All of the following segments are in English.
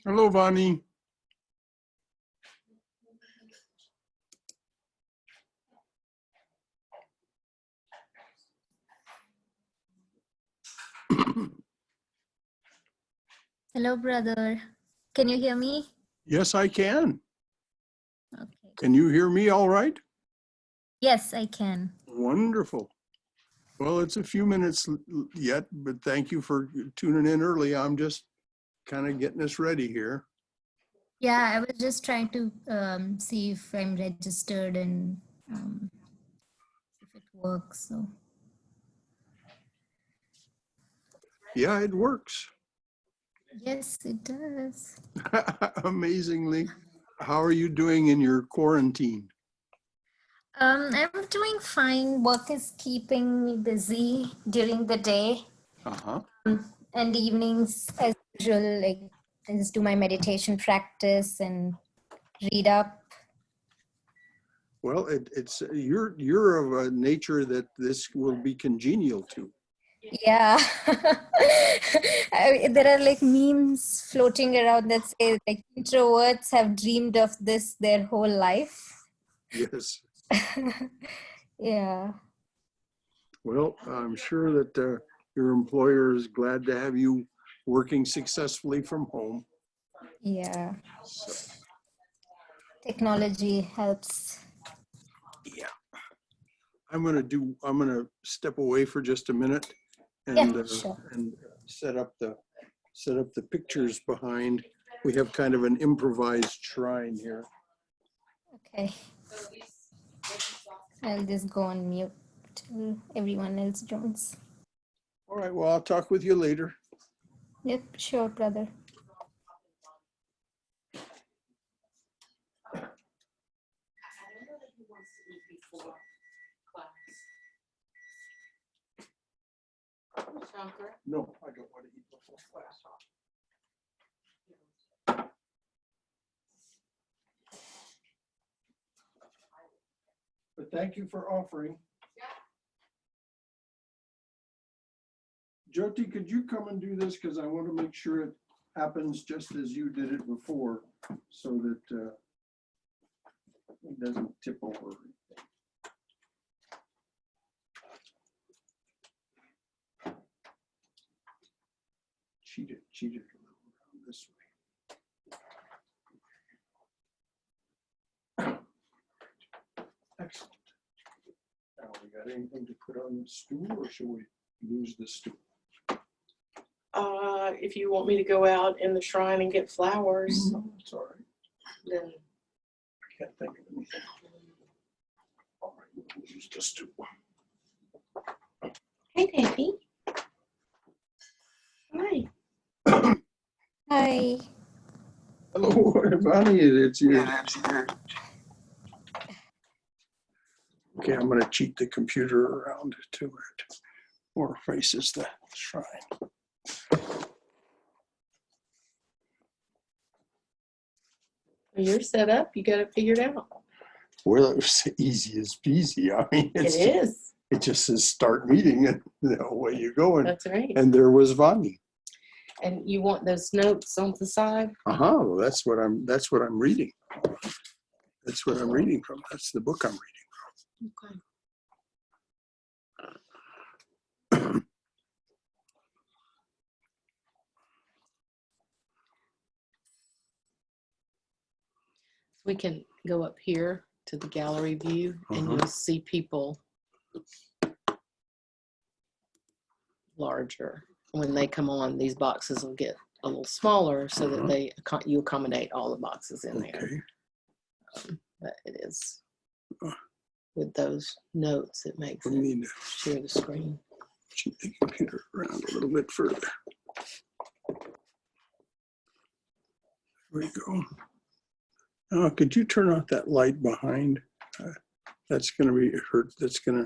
Hello, Vani. Hello, brother. Can you hear me? Yes, I can. Okay. Can you hear me all right? Yes, I can. Wonderful. Well, it's a few minutes yet, but thank you for tuning in early. I'm just kind of getting us ready here. Yeah, I was just trying to see if I'm registered and if it works. So Yeah, it works. yes, it does. Amazingly. How are you doing in your quarantine? I'm doing fine. Work is keeping me busy during the day Uh-huh. and evenings as usual. Like I just do my meditation practice and read up. Well, it's you're of a nature that this will be congenial to. Yeah. There are like memes floating around that say like introverts have dreamed of this their whole life. Yes. Yeah. Well, I'm sure that your employer is glad to have you working successfully from home. Yeah. So, Technology helps. yeah. I'm gonna step away for just a minute and Yeah, sure. set up the pictures behind. We have kind of an improvised shrine here. Okay. I'll just go on mute till everyone else joins. All right, well, I'll talk with you later. Yep, sure, brother. Shankara? No, I don't want to eat before class. But thank you for offering. Jyoti, could you come and do this? Because I want to make sure it happens just as you did it before so that it doesn't tip over. Cheat it a little around this way. Excellent. Now, we got anything to put on the stool, or should we lose the stool? If you want me to go out in the shrine and get flowers, No, it's all right. then I can't think of anything. All right, we'll use the stool. hey, Debbie. Hi. Hi. Hello, Bonnie, it's you. Okay, I'm going to cheat the computer around to it, or faces the shrine. You're set up. You got it figured out. Well, it was easy as peasy. I mean, It is. It just says start meeting, and away you go. That's right. And there was Vani. And you want those notes on the side? Well, that's what I'm reading. That's what I'm reading from. That's the book I'm reading from. Okay. We can go up here to the gallery view and you'll see people larger. When they come on, these boxes will get a little smaller so that you accommodate all the boxes in there. Okay. But it is with those notes, it makes We need it share the screen. Cheat the computer around a little bit further. There we go. Could you turn off that light behind? That's going to be hurt. That's going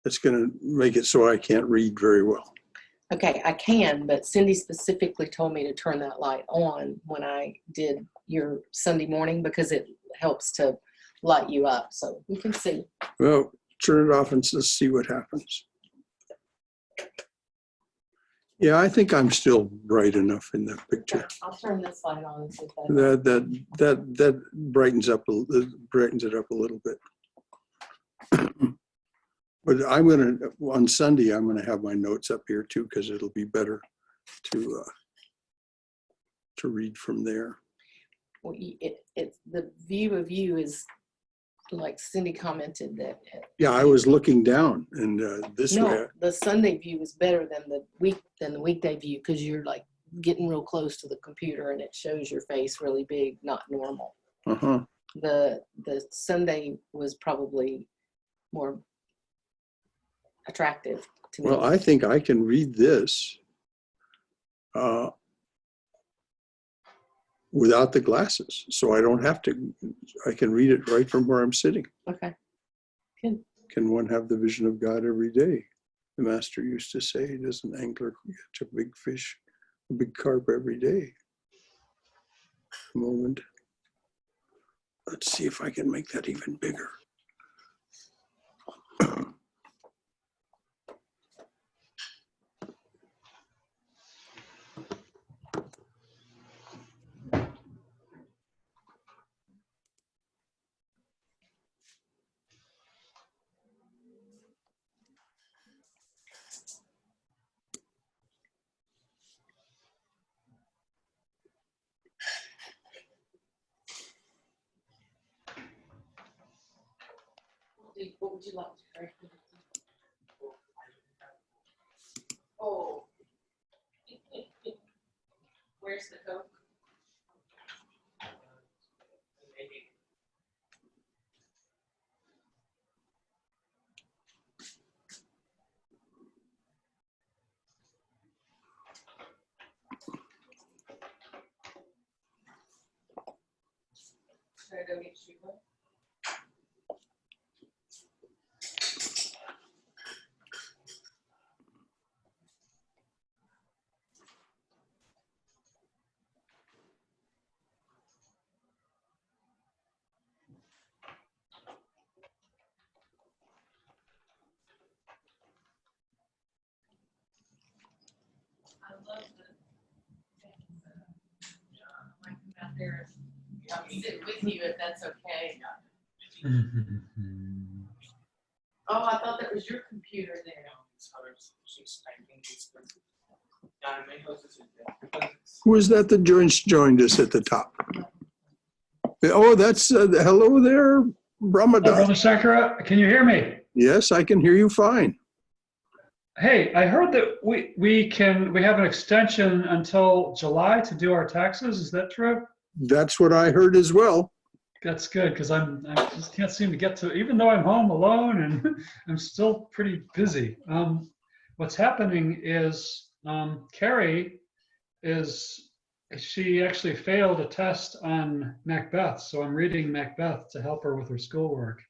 to make it so I can't read very well. Okay, I can, but Cindy specifically told me to turn that light on when I did your Sunday morning because it helps to light you up so you can see. Well, turn it off and let's see what happens. Yeah, I think I'm still bright enough in that picture. I'll turn this light on and see if that. That brightens it up a little bit. But on Sunday, I'm gonna have my notes up here too, because it'll be better to read from there. Well, it's the view of you is like Cindy commented that. Yeah, I was looking down and this way. No, the Sunday view is better than the weekday view because you're like getting real close to the computer and it shows your face really big, not normal. Uh-huh. The Sunday was probably more attractive to me. Well, I think I can read this without the glasses, so I don't have to. I can read it right from where I'm sitting. Okay. Good. Can one have the vision of God every day? The master used to say, does an angler catch a big fish, a big carp every day? A moment. Let's see if I can make that even bigger. What would you like to correct? Oh. Where's the Coke? Should I go get sugar? I love I can come out there and sit with you if that's okay. Oh, I thought that was your computer there. Who is that joined us at the top? Oh, that's hello there, Hello, Brahmadas. Brother Shankara, can you hear me? Yes, I can hear you fine. Hey, I heard that we have an extension until July to do our taxes. Is that true? That's what I heard as well. That's good because I just can't seem to get to, even though I'm home alone and I'm still pretty busy. What's happening is Carrie she actually failed a test on Macbeth, so I'm reading Macbeth to help her with her schoolwork.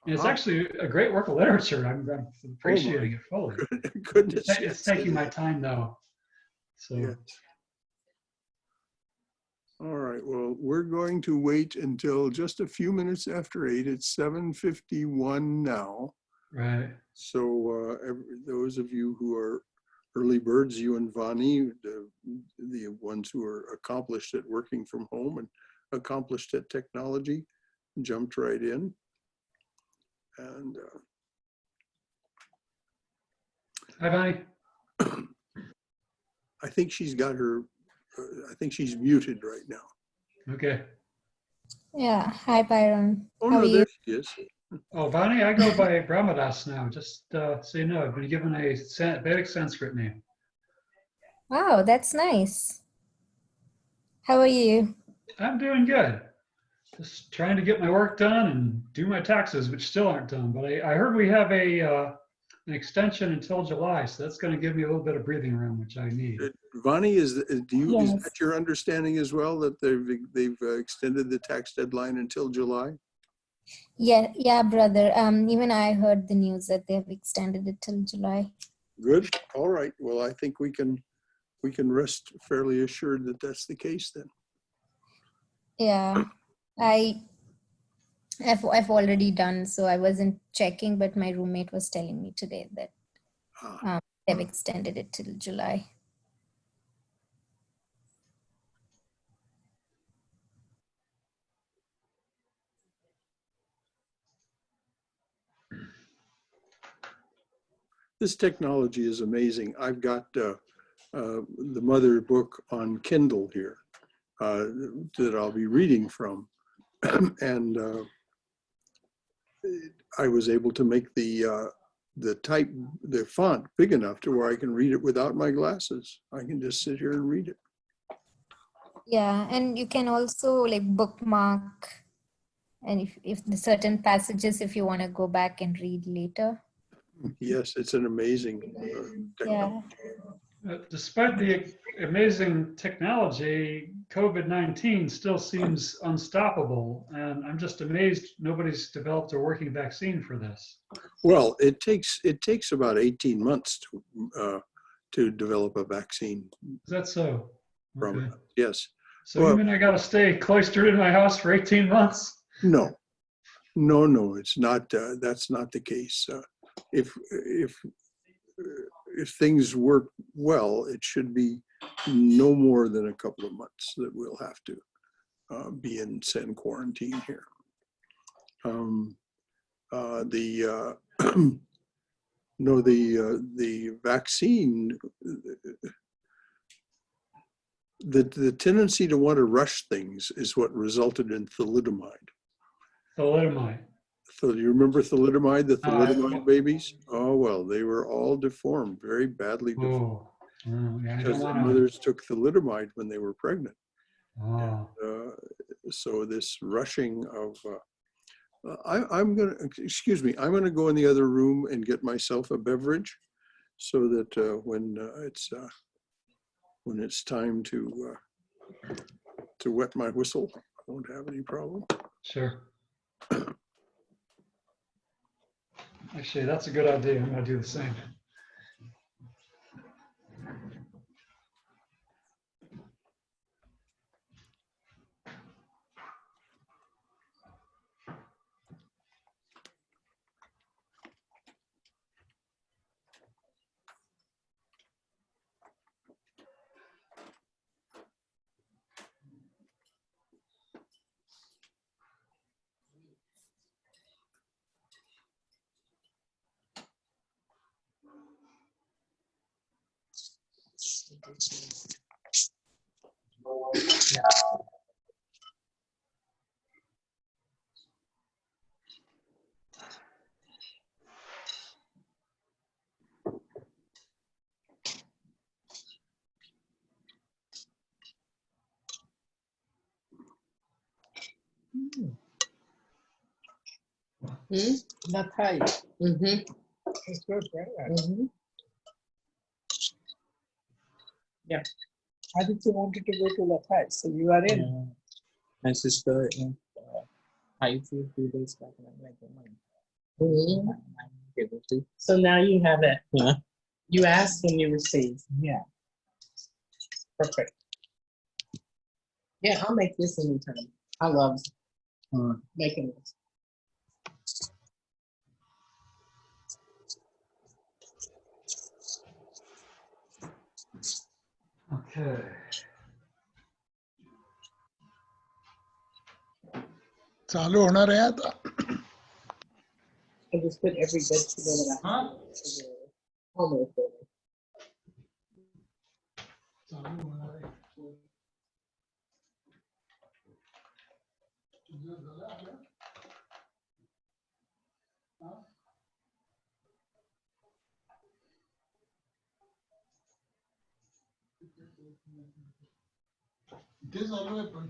And it's actually a great work of literature. I'm appreciating it fully. Goodness. It's taking my time though. So. Yes. All right, well, we're going to wait until just a few minutes after 8. It's 7:51 now. Right. So those of you who are early birds, you and Vani, the ones who are accomplished at working from home and accomplished at technology, jumped right in. And Hi, Bonnie. I think she's got her, I think she's muted right now. Okay. Yeah. Hi, Byron. Oh, How no, are you? there she is. Oh, Bonnie, I go by Brahmadas now, just so you know. I've been given a Vedic Sanskrit name. Wow, that's nice. How are you? I'm doing good. Just trying to get my work done and do my taxes, which still aren't done. But I heard we have an extension until July, so that's going to give me a little bit of breathing room, which I need. Vani, is Yes. that your understanding as well, that they've extended the tax deadline until July? Yeah, brother. Even I heard the news that they have extended it till July. Good. All right. Well, I think we can rest fairly assured that that's the case then. Yeah, I've already done, so I wasn't checking, but my roommate was telling me today that they've extended it till July. this technology is amazing. I've got the mother book on Kindle here that I'll be reading from. And I was able to make the font big enough to where I can read it without my glasses. I can just sit here and read it. Yeah, and you can also like bookmark, and if the certain passages, if you want to go back and read later. Yes, it's an amazing technology. Yeah. Despite the amazing technology, COVID-19 still seems unstoppable. And I'm just amazed nobody's developed a working vaccine for this. Well, it takes about 18 months to develop a vaccine Is that so? from Okay. it. Yes. So Well, you mean I got to stay cloistered in my house for 18 months? No, it's not. That's not the case. If things work well, it should be no more than a couple of months that we'll have to be in quarantine here. The vaccine, the tendency to want to rush things is what resulted in thalidomide. Thalidomide. So do you remember thalidomide, the No, thalidomide babies? Oh, well, they were all deformed, very badly deformed. Yeah, I Because don't their want to. mothers took thalidomide when they were pregnant. Oh, So this rushing of, I'm gonna go in the other room and get myself a beverage so that when it's time to wet my whistle, I won't have any problem. sure. Actually, that's a good idea. I'm going to do the same. Not tight. Mm-hmm. It's good, right? Mm-hmm. Aditya wanted to go to Lathai, so you are in. Yeah. My sister in I feel 2 days back and I'm like, oh my, Mm-hmm. I'm not able to. So now you have it. Yeah. You asked and you received. Yeah. Perfect. Yeah, I'll make this anytime. I love making this. Okay. चालू होणार आहे आता. I just put every vegetable that I have together. Almost over. चालू होणार आहे. ते चालू आहे पण.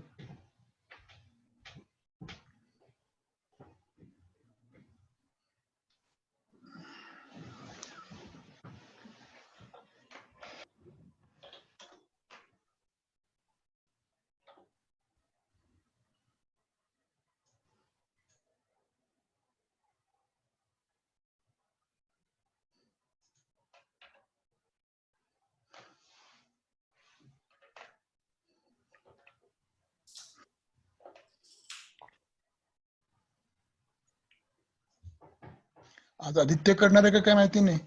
आज आदित्य करणार आहे का काय माहिती नाही.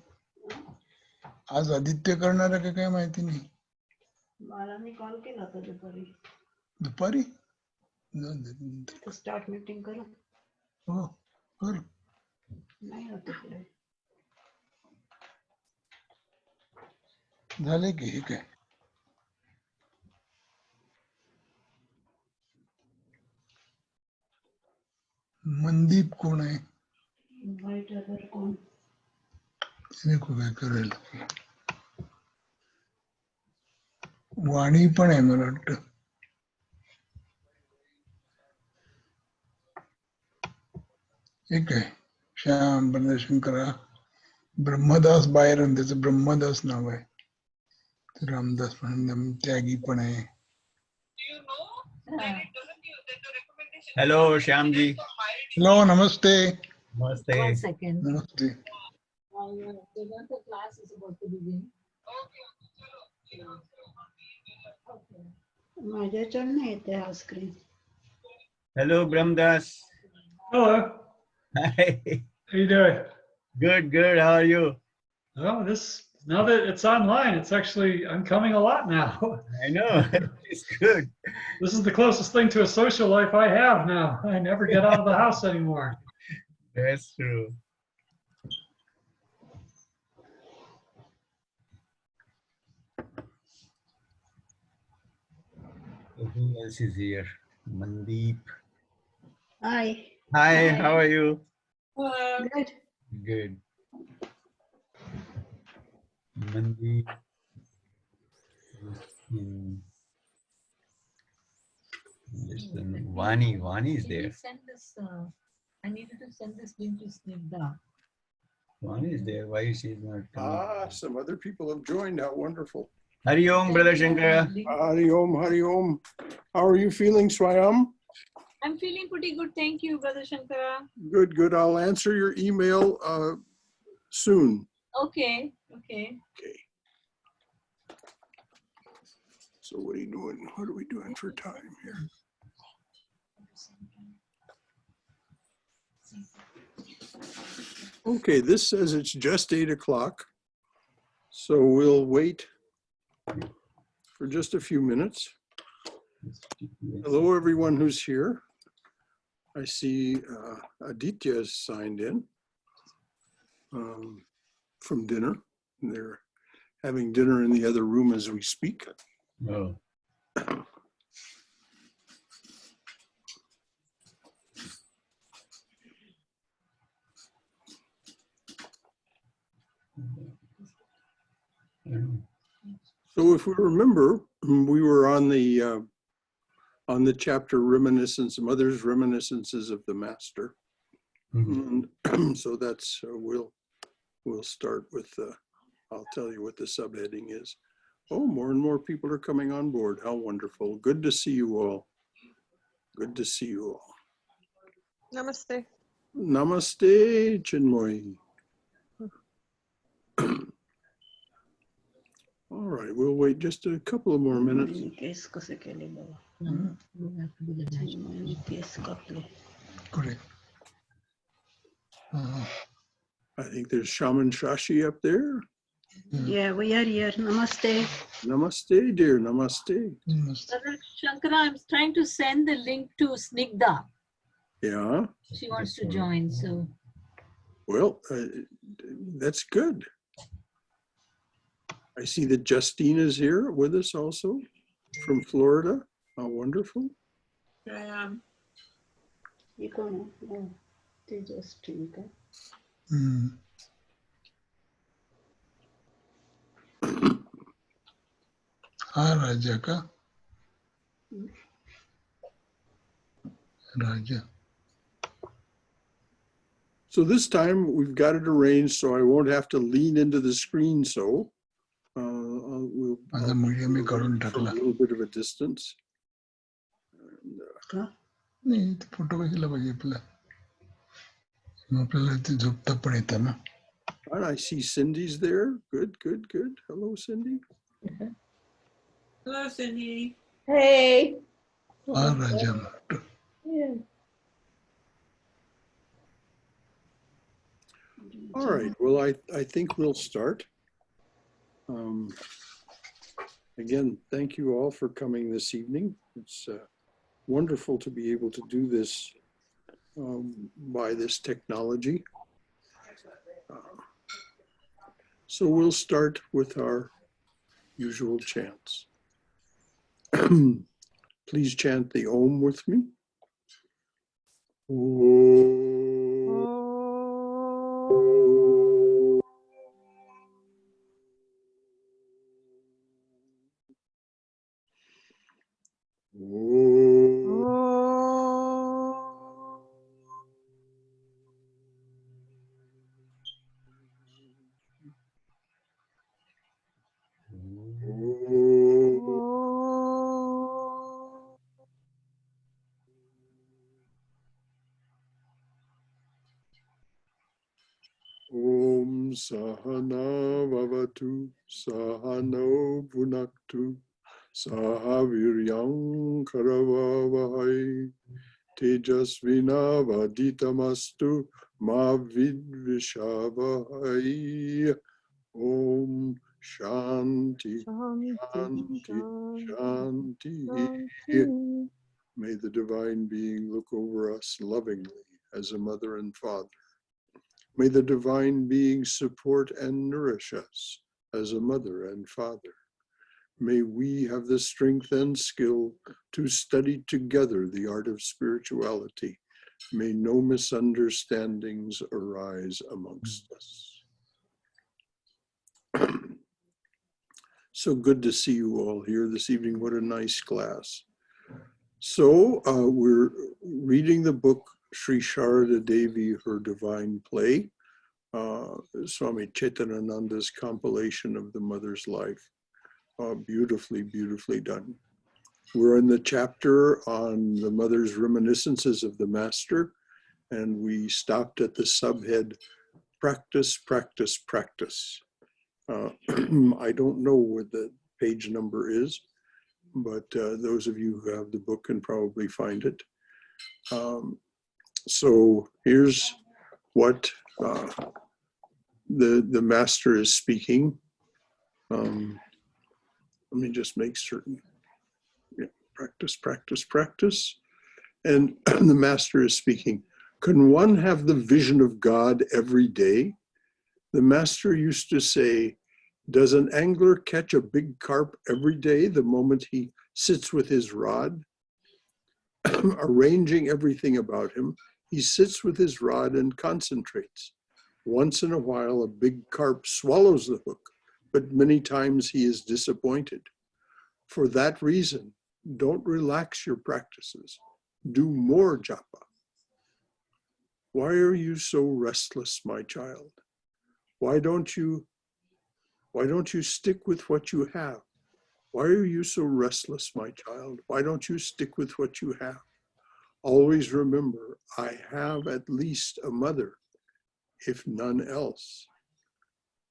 आज आदित्य करणार आहे का काय माहिती नाही. मला मी कॉल केला होता दुपारी. दुपारी स्टार्ट मीटिंग करू. हो कर. नाही होत पुढे. झाले की हे काय मनदीप कोण आहे Invite other कोण? तिने काय करेल वाणी पण आहे मला वाटतं एक आहे श्याम प्रदर्शन करा ब्रह्मदास बाहेर आणि त्याचं ब्रह्मदास नाव आहे ते रामदास पण त्यागी पण आहे Hello, Shyam ji. हॅलो नमस्ते Namaste. One second. नमस्ते Vedanta class is about to begin. माझ्याच्यावर नाही येते हा screen. Hello, Brahmdas. Hello, Hi. how you doing? Good, good. How are you? Well, now that it's online, I'm coming a lot now. I know. It's good. This is the closest thing to a social life I have now. I never get out of the house anymore. That's true. Who else is here? Mandeep. Hi. Hi, how are you? Good. Good. Mandeep. Vani is there. Send this, I needed to send this link to Snigdha. Vani is there. Why she's not coming? Some other people have joined. How wonderful. Hari Om, Brother Shankara. Hari Om, Hari Om. How are you feeling, Swayam? I'm feeling pretty good. Thank you, Brother Shankara. Good, good. I'll answer your email soon. Okay, okay. Okay. So what are you doing? What are we doing for time here? Okay, this says it's just 8 o'clock. So we'll wait for just a few minutes. Hello, everyone who's here. I see Aditya is signed in from dinner. They're having dinner in the other room as we speak. Oh. So if we remember, we were on the chapter Reminiscence, Mother's Reminiscences of the Master. And so that's, we'll start with, I'll tell you what the subheading is. Oh, more and more people are coming on board. How wonderful. Good to see you all. Good to see you all. Namaste. Namaste, Chinmoy. All right, we'll wait just a couple of more minutes. Case कसे केले बाबा? You have to do the dashboard. Case कापले. correct I think there's Shaman Shashi up there. Yeah, we are here. Namaste. Namaste, dear. Namaste. Brother Shankara, I'm trying to send the link to Snigdha. Yeah. She wants to join, so. Well, that's good. I see that Justine is here with us also from Florida. How wonderful. हे कोण आहे? Oh, ते just ठीक आहे. हा राजा का राजा So this time we've got it arranged so I won't have to lean into the screen. So we'll माझा media मी काढून from टाकला a little bit of a distance. का? नाही ते फोटो कशाला पाहिजे आपला मग आपल्याला ते झोपता पण येतं ना And I see Cindy's there. Good, good, good. Hello, Cindy. Hello, Cindy. Hey. हा राजा म्हणतो All right. Well, I think we'll start. Again, thank you all for coming this evening. It's wonderful to be able to do this by this technology. So we'll start with our usual chants. Please chant the Om with me. Om Sahana Vavatu Sahano Bhunaktu Sahaviryam Karavavahai Tejasvina Vaditamastu Ma Vidvishavahai. Om Shanti Shanti Shanti. May the divine being look over us lovingly as a mother and father. May the divine being support and nourish us as a mother and father. May we have the strength and skill to study together the art of spirituality. May no misunderstandings arise amongst us. So good to see you all here this evening. What a nice class. So we're reading the book Sri Sarada Devi, Her Divine Play, Swami Chetanananda's compilation of the mother's life. Beautifully, beautifully done. We're in the chapter on the mother's reminiscences of the master, and we stopped at the subhead, practice, practice, practice. I don't know what the page number is, but those of you who have the book can probably find it. So here's what the master is speaking. Let me just make certain. Yeah, practice, practice, practice. And the master is speaking. Can one have the vision of God every day? The master used to say, does an angler catch a big carp every day the moment he sits with his rod? Arranging everything about him, he sits with his rod and concentrates. Once in a while, a big carp swallows the hook, but many times he is disappointed. For that reason, don't relax your practices. Do more japa. Why are you so restless, my child? Why don't you stick with what you have? Why are you so restless, my child? Why don't you stick with what you have? Always remember, I have at least a mother, if none else.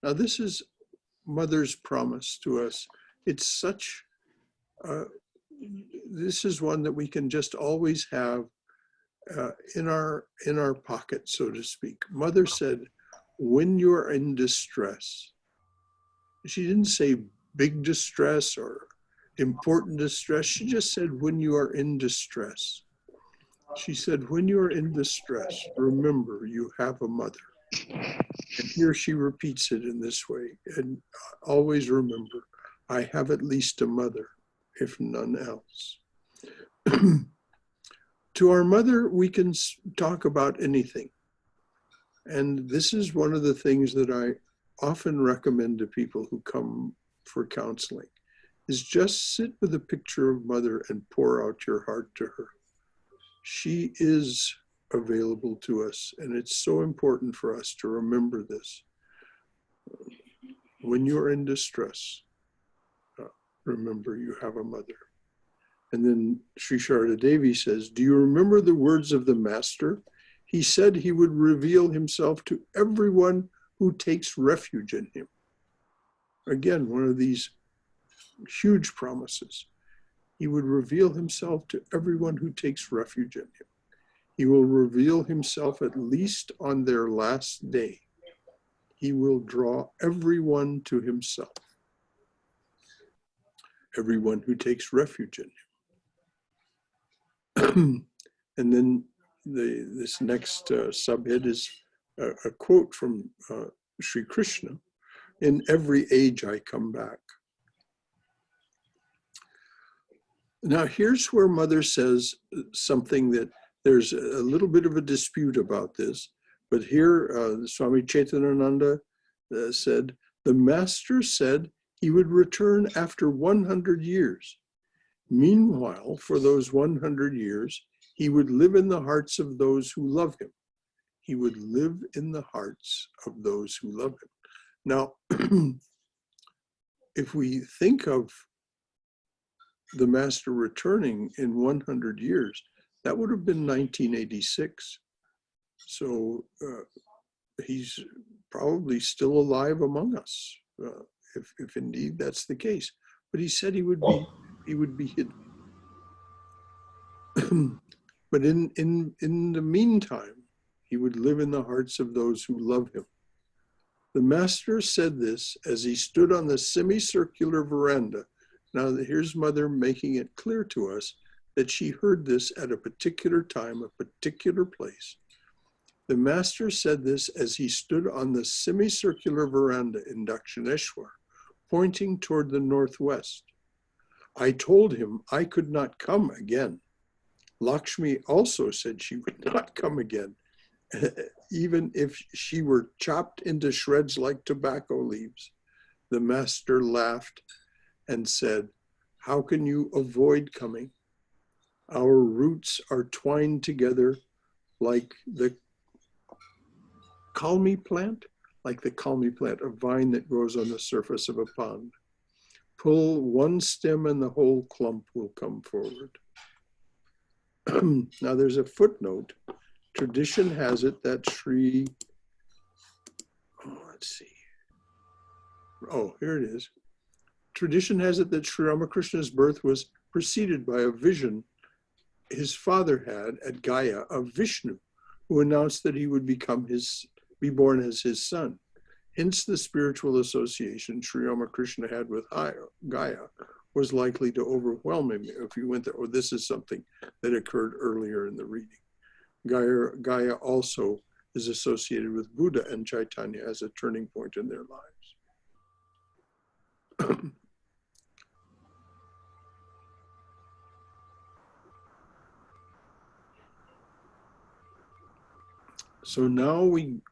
Now this is mother's promise to us. It's such, this is one that we can just always have in our pocket, so to speak. Mother said, when you're in distress, she didn't say big distress or important distress. She just said, when you are in distress. She said, when you are in distress, remember you have a mother. And here she repeats it in this way. And always remember, I have at least a mother, if none else. To our mother, we can talk about anything. And this is one of the things that I often recommend to people who come for counseling, is just sit with a picture of mother and pour out your heart to her. She is available to us, and it's so important for us to remember this. When you're in distress, remember you have a mother. And then Sri Sarada Devi says, do you remember the words of the master? He said he would reveal himself to everyone who takes refuge in him. Again, one of these huge promises. He would reveal himself to everyone who takes refuge in him. He will reveal himself at least on their last day. He will draw everyone to himself. Everyone who takes refuge in him. And then this next subhead is a quote from Sri Krishna. In every age I come back. Now, here's where Mother says something that there's a little bit of a dispute about this, but here Swami Chetanananda said, the master said he would return after 100 years. Meanwhile, for those 100 years, he would live in the hearts of those who love him. He would live in the hearts of those who love him. Now, if we think of the master returning in 100 years, that would have been 1986. So he's probably still alive among us, if indeed that's the case. But he said he would be hidden. But in the meantime, he would live in the hearts of those who love him. The master said this as he stood on the semicircular veranda. Now here's Mother making it clear to us that she heard this at a particular time, a particular place. The master said this as he stood on the semicircular veranda in Dakshineshwar, pointing toward the northwest. I told him I could not come again. Lakshmi also said she would not come again, even if she were chopped into shreds like tobacco leaves. The master laughed and said, how can you avoid coming? Our roots are twined together like the kalmi plant, a vine that grows on the surface of a pond. Pull one stem and the whole clump will come forward. Now there's a footnote. Tradition has it that here it is. Tradition has it that Sri Ramakrishna's birth was preceded by a vision his father had at Gaya of Vishnu, who announced that he would be born as his son. Hence the spiritual association Sri Ramakrishna had with Gaya was likely to overwhelm him if you went there. Oh, this is something that occurred earlier in the reading. Gaya also is associated with Buddha and Chaitanya as a turning point in their lives. So now we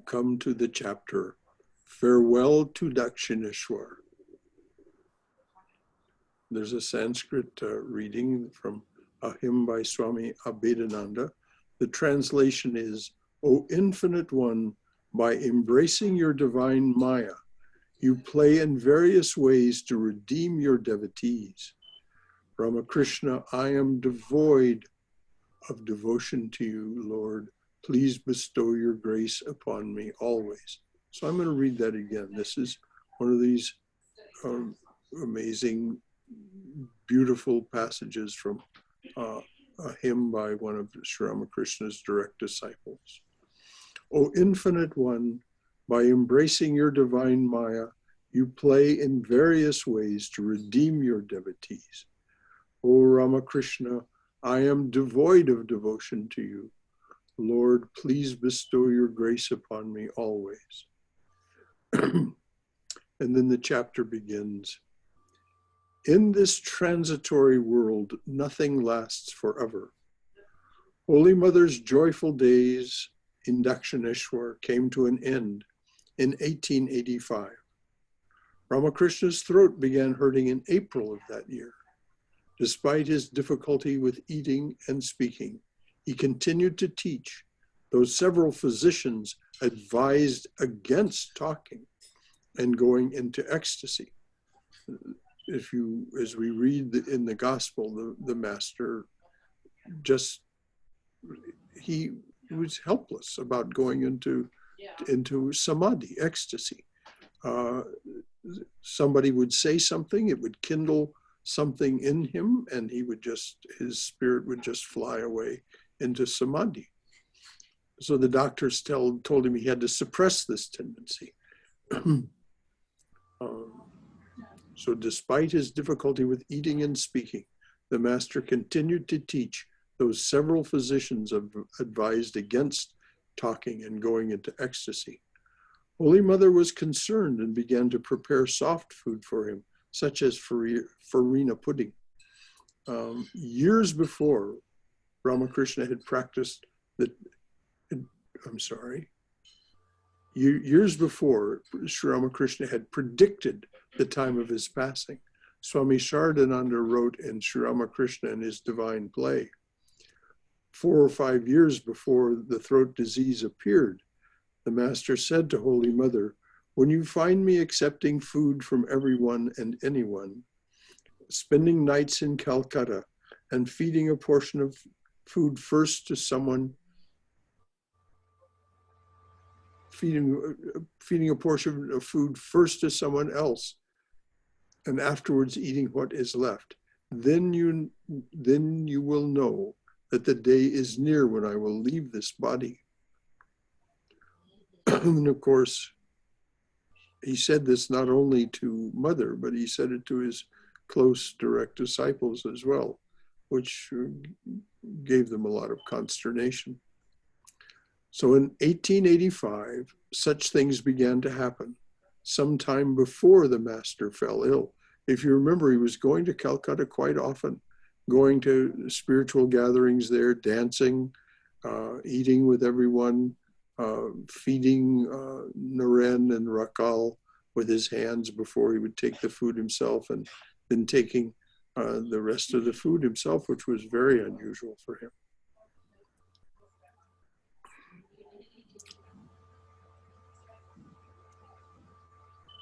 come to the chapter, Farewell to Dakshineshwar. There's a Sanskrit reading from a hymn by Swami Abhedananda. The translation is, O Infinite One, by embracing your divine Maya, you play in various ways to redeem your devotees. Ramakrishna, I am devoid of devotion to you, Lord. Please bestow your grace upon me always. So I'm going to read that again. This is one of these amazing, beautiful passages from a hymn by one of Sri Ramakrishna's direct disciples. O Infinite One, by embracing your divine Maya, you play in various ways to redeem your devotees. O Ramakrishna, I am devoid of devotion to you. Lord, please bestow your grace upon me always. And then the chapter begins. In this transitory world, nothing lasts forever. Holy Mother's joyful days in Dakshineshwar came to an end in 1885. Ramakrishna's throat began hurting in April of that year. Despite his difficulty with eating and speaking, he continued to teach, though several physicians advised against talking and going into ecstasy. As we read in the gospel, the master he was helpless about going into samadhi, ecstasy. Somebody would say something, it would kindle something in him, and his spirit would just fly away into samadhi. So the doctors told him he had to suppress this tendency. So despite his difficulty with eating and speaking, the master continued to teach, though several physicians have advised against talking and going into ecstasy. Holy Mother was concerned and began to prepare soft food for him, such as farina pudding. years before Ramakrishna had practiced that, I'm sorry, years before Sri Ramakrishna had predicted the time of his passing, Swami Chetanananda wrote in Sri Ramakrishna in his Divine Play, 4 or 5 years before the throat disease appeared, the Master said to Holy Mother, when you find me accepting food from everyone and anyone, spending nights in Calcutta and feeding a portion of food first to someone, feeding a portion of food first to someone else, and afterwards eating what is left, then you will know that the day is near when I will leave this body. And of course, he said this not only to Mother, but he said it to his close, direct disciples as well, which gave them a lot of consternation. So in 1885, such things began to happen, sometime before the Master fell ill. If you remember, he was going to Calcutta quite often, going to spiritual gatherings there, dancing, eating with everyone, feeding Naren and Rakal with his hands before he would take the food himself, and then taking the rest of the food himself, which was very unusual for him.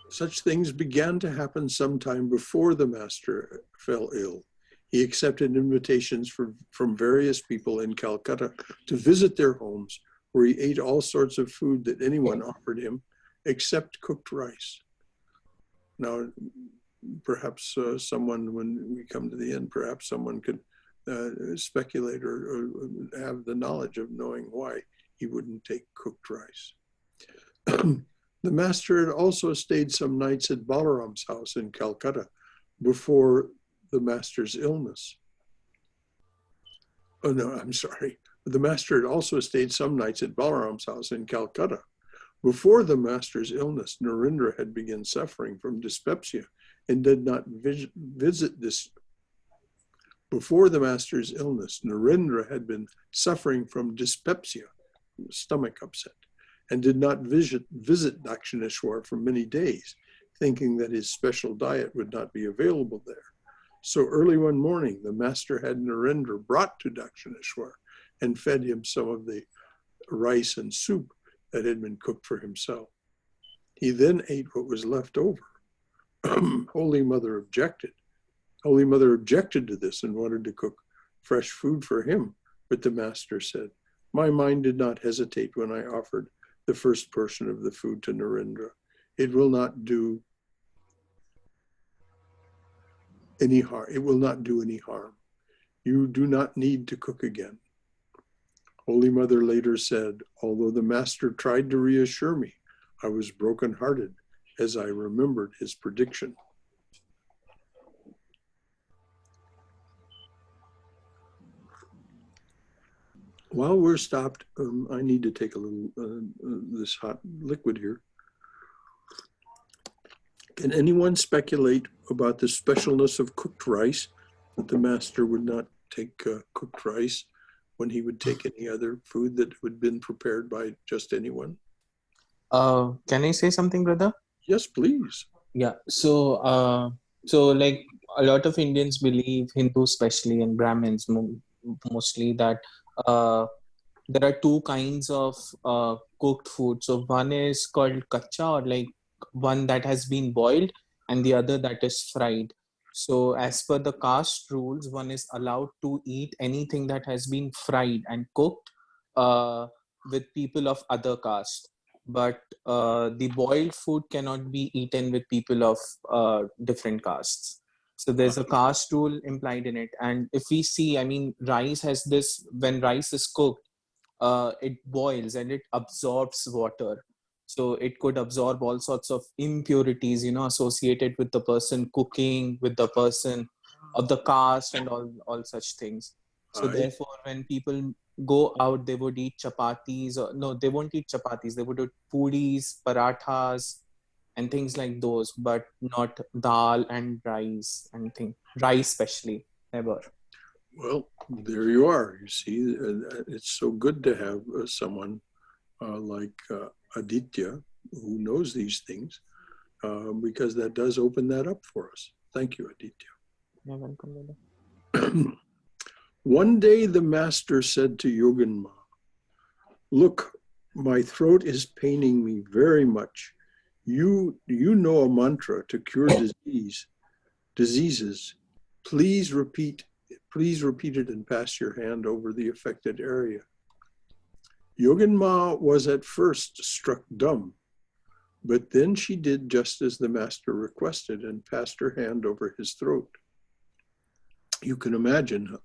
Such things began to happen sometime before the Master fell ill. He accepted invitations from various people in Calcutta to visit their homes, where he ate all sorts of food that anyone offered him, except cooked rice. Now, perhaps someone, when we come to the end, perhaps someone could speculate or have the knowledge of knowing why he wouldn't take cooked rice. The Master had also stayed some nights at Balaram's house in Calcutta before the Master's illness. Oh no, I'm sorry. The Master had also stayed some nights at Balaram's house in Calcutta. Before the Master's illness, Narendra had begun suffering from dyspepsia and did not visit this. Before the Master's illness, Narendra had been suffering from dyspepsia, stomach upset, and did not visit Dakshineshwar for many days, thinking that his special diet would not be available there. So early one morning, the Master had Narendra brought to Dakshineshwar and fed him some of the rice and soup that had been cooked for himself. He then ate what was left over. Holy Mother objected. Holy Mother objected to this and wanted to cook fresh food for him, but the Master said, my mind did not hesitate when I offered the first portion of the food to Narendra. It will not do any harm. It will not do any harm. You do not need to cook again. Holy Mother later said, although the Master tried to reassure me, I was brokenhearted as I remembered his prediction. While we're stopped, I need to take a little, this hot liquid here. Can anyone speculate about the specialness of cooked rice, that the Master would not take cooked rice when he would take any other food that had been prepared by just anyone? Can I say something, brother? Yes, please. Yeah. So like a lot of Indians believe, Hindus especially and Brahmins mostly, that there are two kinds of cooked food. So one is called kacha, or like one that has been boiled, and the other that is fried. So as per the caste rules, one is allowed to eat anything that has been fried and cooked with people of other caste. But the boiled food cannot be eaten with people of different castes. So there's a caste rule implied in it. And if we see, I mean, rice has this, when rice is cooked, it boils and it absorbs water. So it could absorb all sorts of impurities, associated with the person cooking, with the person of the caste and all such things. So therefore, when people go out, they would eat chapatis, or no, they won't eat chapatis. They would eat puris, parathas, and things like those, but not dal and rice, rice especially. Never. Well, there you are. You see, it's so good to have someone like Aditya who knows these things, because that does open that up for us. Thank you, Aditya. You're welcome, Dada. One day the master said to Yoganma, "Look, my throat is paining me very much. You know a mantra to cure diseases. Please repeat it and pass your hand over the affected area." Yoganma was at first struck dumb, but then she did just as the master requested and passed her hand over his throat. You can imagine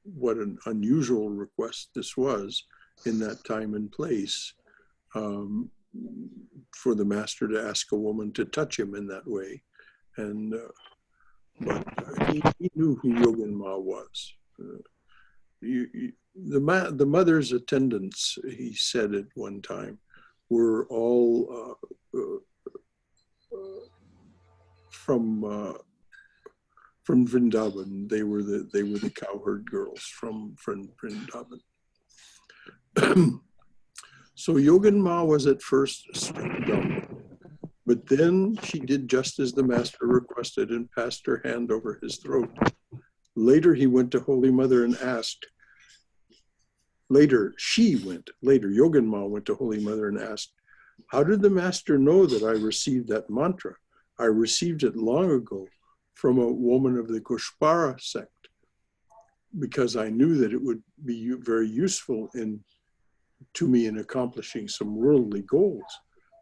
what an unusual request this was in that time and place, for the master to ask a woman to touch him in that way. And but he knew who Yoganma was. The mother's attendants, he said at one time, were all from Vrindavan. They were the cowherd girls from Vrindavan. So Yoganma was at first struck dumb, but then she did just as the master requested and passed her hand over his throat. Later he went to Holy Mother and asked. Later Yoganma went to Holy Mother and asked, "How did the master know that I received that mantra? I received it long ago from a woman of the Kushpara sect, because I knew that it would be very useful to me in accomplishing some worldly goals.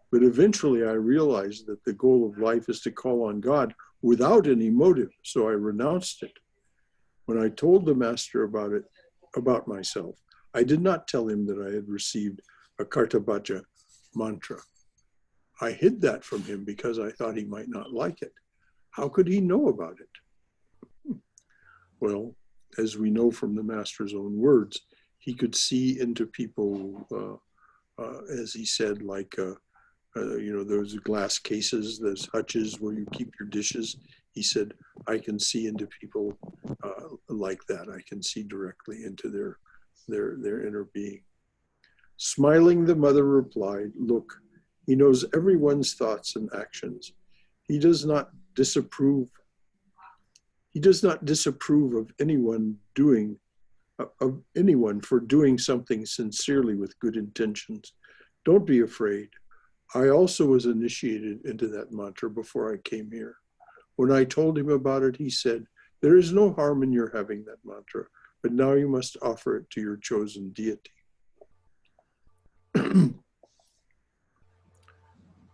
But eventually I realized that the goal of life is to call on God without any motive, so I renounced it. When I told the master about myself, I did not tell him that I had received a Kartabhaja mantra. I hid that from him because I thought he might not like it. How could he know about it?" Well, as we know from the master's own words, he could see into people, as he said, like, those glass cases, those hutches where you keep your dishes. He said, I can see into people like that. I can see directly into their inner being. Smiling, the mother replied, "Look, he knows everyone's thoughts and actions. He does not disapprove of anyone for doing something sincerely with good intentions. Don't be afraid. I also was initiated into that mantra before I came here. When I told him about it, he said, 'There is no harm in your having that mantra, but now you must offer it to your chosen deity.'"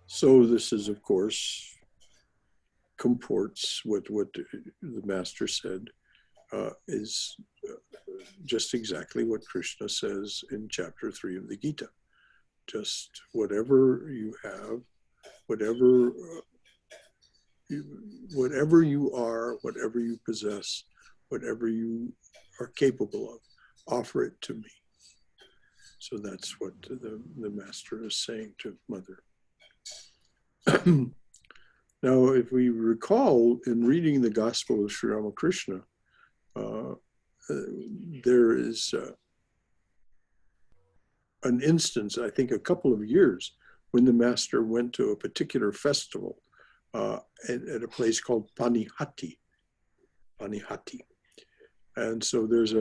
So this is, of course, comports what the master said, is just exactly what Krishna says in chapter 3 of the Gita. Just whatever you have, whatever you are, whatever you possess, whatever you are capable of, offer it to me. So that's what the master is saying to Mother. Now, if we recall in reading the Gospel of Sri Ramakrishna, there is an instance, I think a couple of years, when the master went to a particular festival at a place called Panihati. And so there's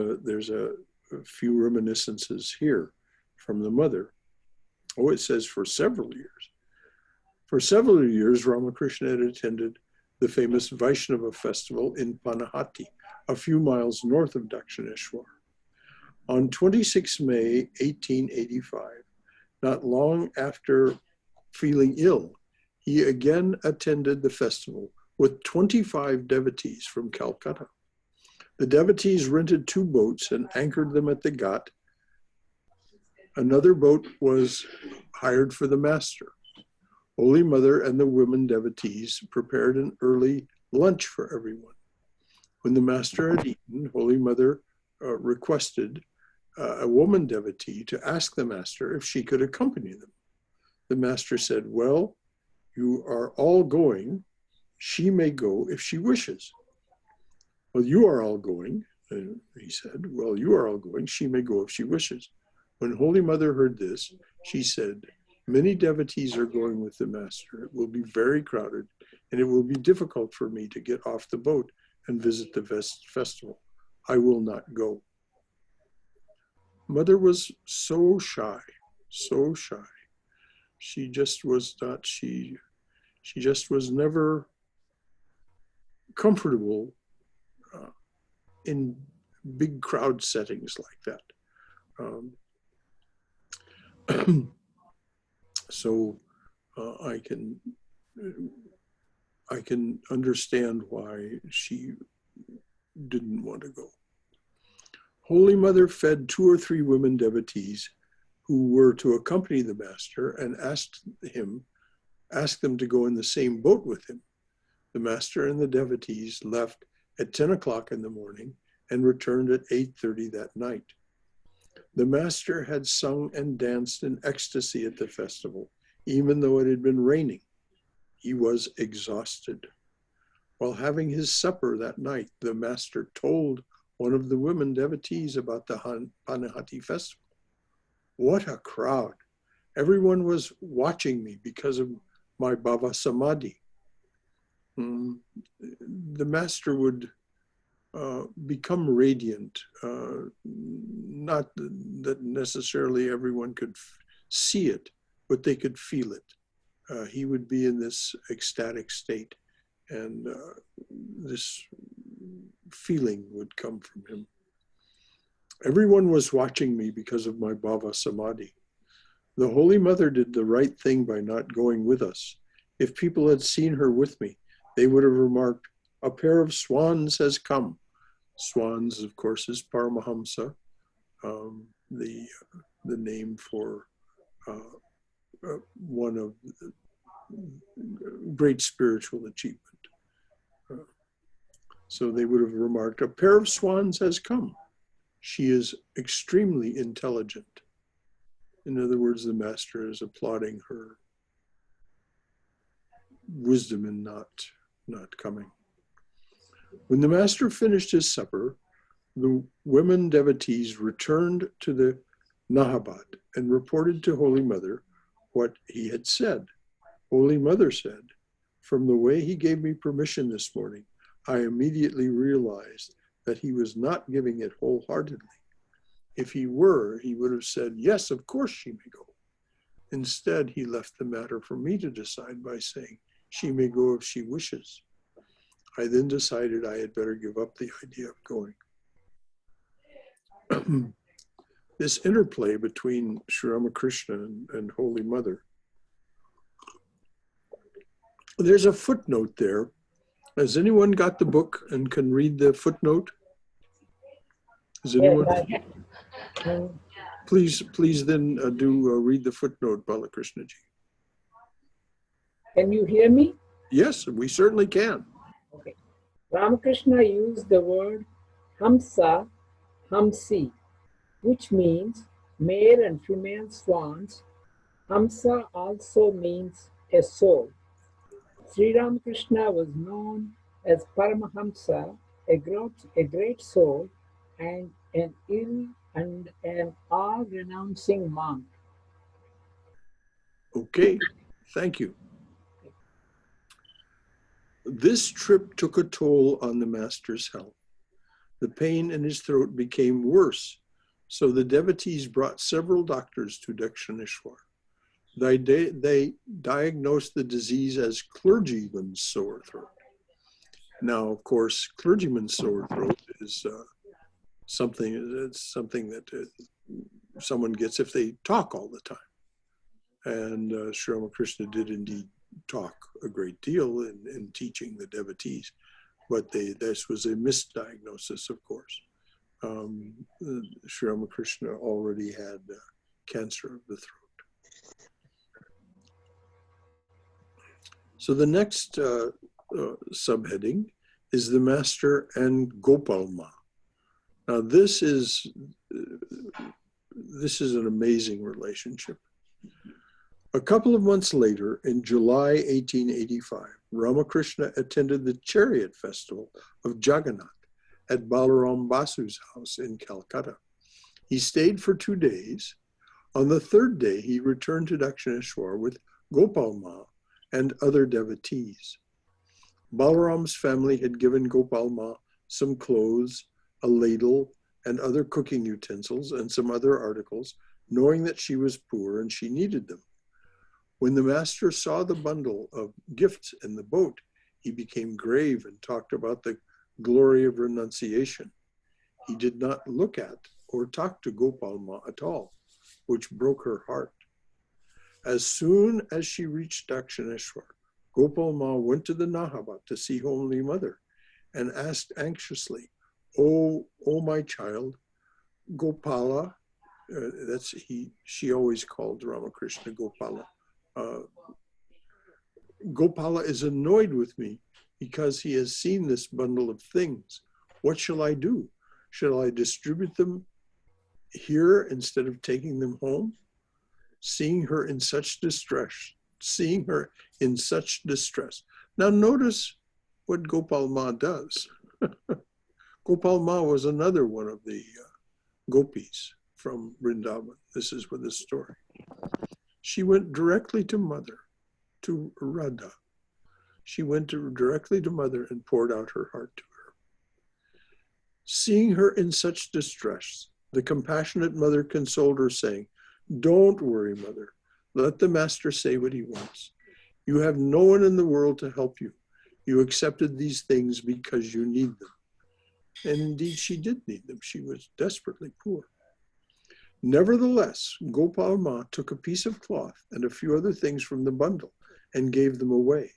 a few reminiscences here from the mother. Oh, it says for several years. For several years, Ramakrishna had attended the famous Vaishnava festival in Panihati, a few miles north of Dakshineshwar. On 26 May 1885, not long after feeling ill, he again attended the festival with 25 devotees from Calcutta. The devotees rented 2 boats and anchored them at the ghat. Another boat was hired for the master. Holy Mother and the women devotees prepared an early lunch for everyone. When the master had eaten, Holy Mother requested a woman devotee to ask the master if she could accompany them. The master said, "Well, you are all going. She may go if she wishes." Well, you are all going, he said. Well, you are all going. She may go if she wishes. When Holy Mother heard this, she said, many devotees are going with the Master. It will be very crowded, and it will be difficult for me to get off the boat and visit the festival. I will not go. Mother was so shy, so shy. She just was not, she just was never comfortable in big crowd settings like that. So I can understand why she didn't want to go. Holy Mother fed 2 or 3 women devotees who were to accompany the Master and asked them to go in the same boat with him. The Master and the devotees left at 10 o'clock in the morning and returned at 8:30 that night. The Master had sung and danced in ecstasy at the festival, even though it had been raining. He was exhausted. While having his supper that night, the Master told one of the women devotees about the Panihati festival. What a crowd. Everyone was watching me because of my Bhava Samadhi. The Master would become radiant. Not that necessarily everyone could see it, but they could feel it. He would be in this ecstatic state, and this feeling would come from him. Everyone was watching me because of my Bhava Samadhi. The Holy Mother did the right thing by not going with us. If people had seen her with me, they would have remarked, a pair of swans has come. Swans, of course, is Paramahamsa, the name for one of great spiritual achievement. So they would have remarked, a pair of swans has come. She is extremely intelligent. In other words, the Master is applauding her wisdom in not coming. When the Master finished his supper, the women devotees returned to the Nahabat and reported to Holy Mother what he had said. Holy Mother said, from the way he gave me permission this morning, I immediately realized that he was not giving it wholeheartedly. If he were, he would have said, yes, of course she may go. Instead, he left the matter for me to decide by saying, she may go if she wishes. I then decided I had better give up the idea of going. This interplay between Sri Ramakrishna and Holy Mother. There's a footnote there. Has anyone got the book and can read the footnote? Has anyone? Please then read the footnote, Balakrishna ji. Can you hear me? Yes, we certainly can. Okay. Ramakrishna used the word Hamsa, Hamsi, which means male and female swans. Hamsa also means a soul. Sri Ramakrishna was known as Paramahamsa, a great soul, and an all-renouncing monk. Okay, thank you. This trip took a toll on the Master's health. The pain in his throat became worse, so the devotees brought several doctors to Dakshineshwar. They diagnosed the disease as clergyman's sore throat. Now, of course, clergyman's sore throat is something that someone gets if they talk all the time. And Sri Ramakrishna did indeed talk a great deal in teaching the devotees, but this was a misdiagnosis, of course. Sri Ramakrishna already had cancer of the throat. So the next subheading is the Master and Gopalma. Now this is an amazing relationship. A couple of months later, in July 1885, Ramakrishna attended the chariot festival of Jagannath at Balaram Basu's house in Calcutta. He stayed for 2 days. On the 3rd day, he returned to Dakshineshwar with Gopal Ma and other devotees. Balaram's family had given Gopal Ma some clothes, a ladle, and other cooking utensils, and some other articles, knowing that she was poor and she needed them. When the master saw the bundle of gifts in the boat, he became grave and talked about the glory of renunciation. He did not look at or talk to Gopal Ma at all, which broke her heart. As soon as she reached Dakshineshwar, Gopal Ma went to the Nahabat to see Holy Mother and asked anxiously, oh my child, Gopala, she always called Ramakrishna Gopala. Gopala is annoyed with me because he has seen this bundle of things. What shall I do? Shall I distribute them here instead of taking them home? Seeing her in such distress. Now notice what Gopal Ma does. Gopal Ma was another one of the gopis from Vrindavan. This is with the story. She went directly to Mother, to Radha. She went directly to Mother and poured out her heart to her. Seeing her in such distress, the compassionate Mother consoled her, saying, don't worry, Mother. Let the master say what he wants. You have no one in the world to help you. You accepted these things because you need them. And indeed, she did need them. She was desperately poor. Nevertheless, Gopal Ma took a piece of cloth and a few other things from the bundle and gave them away.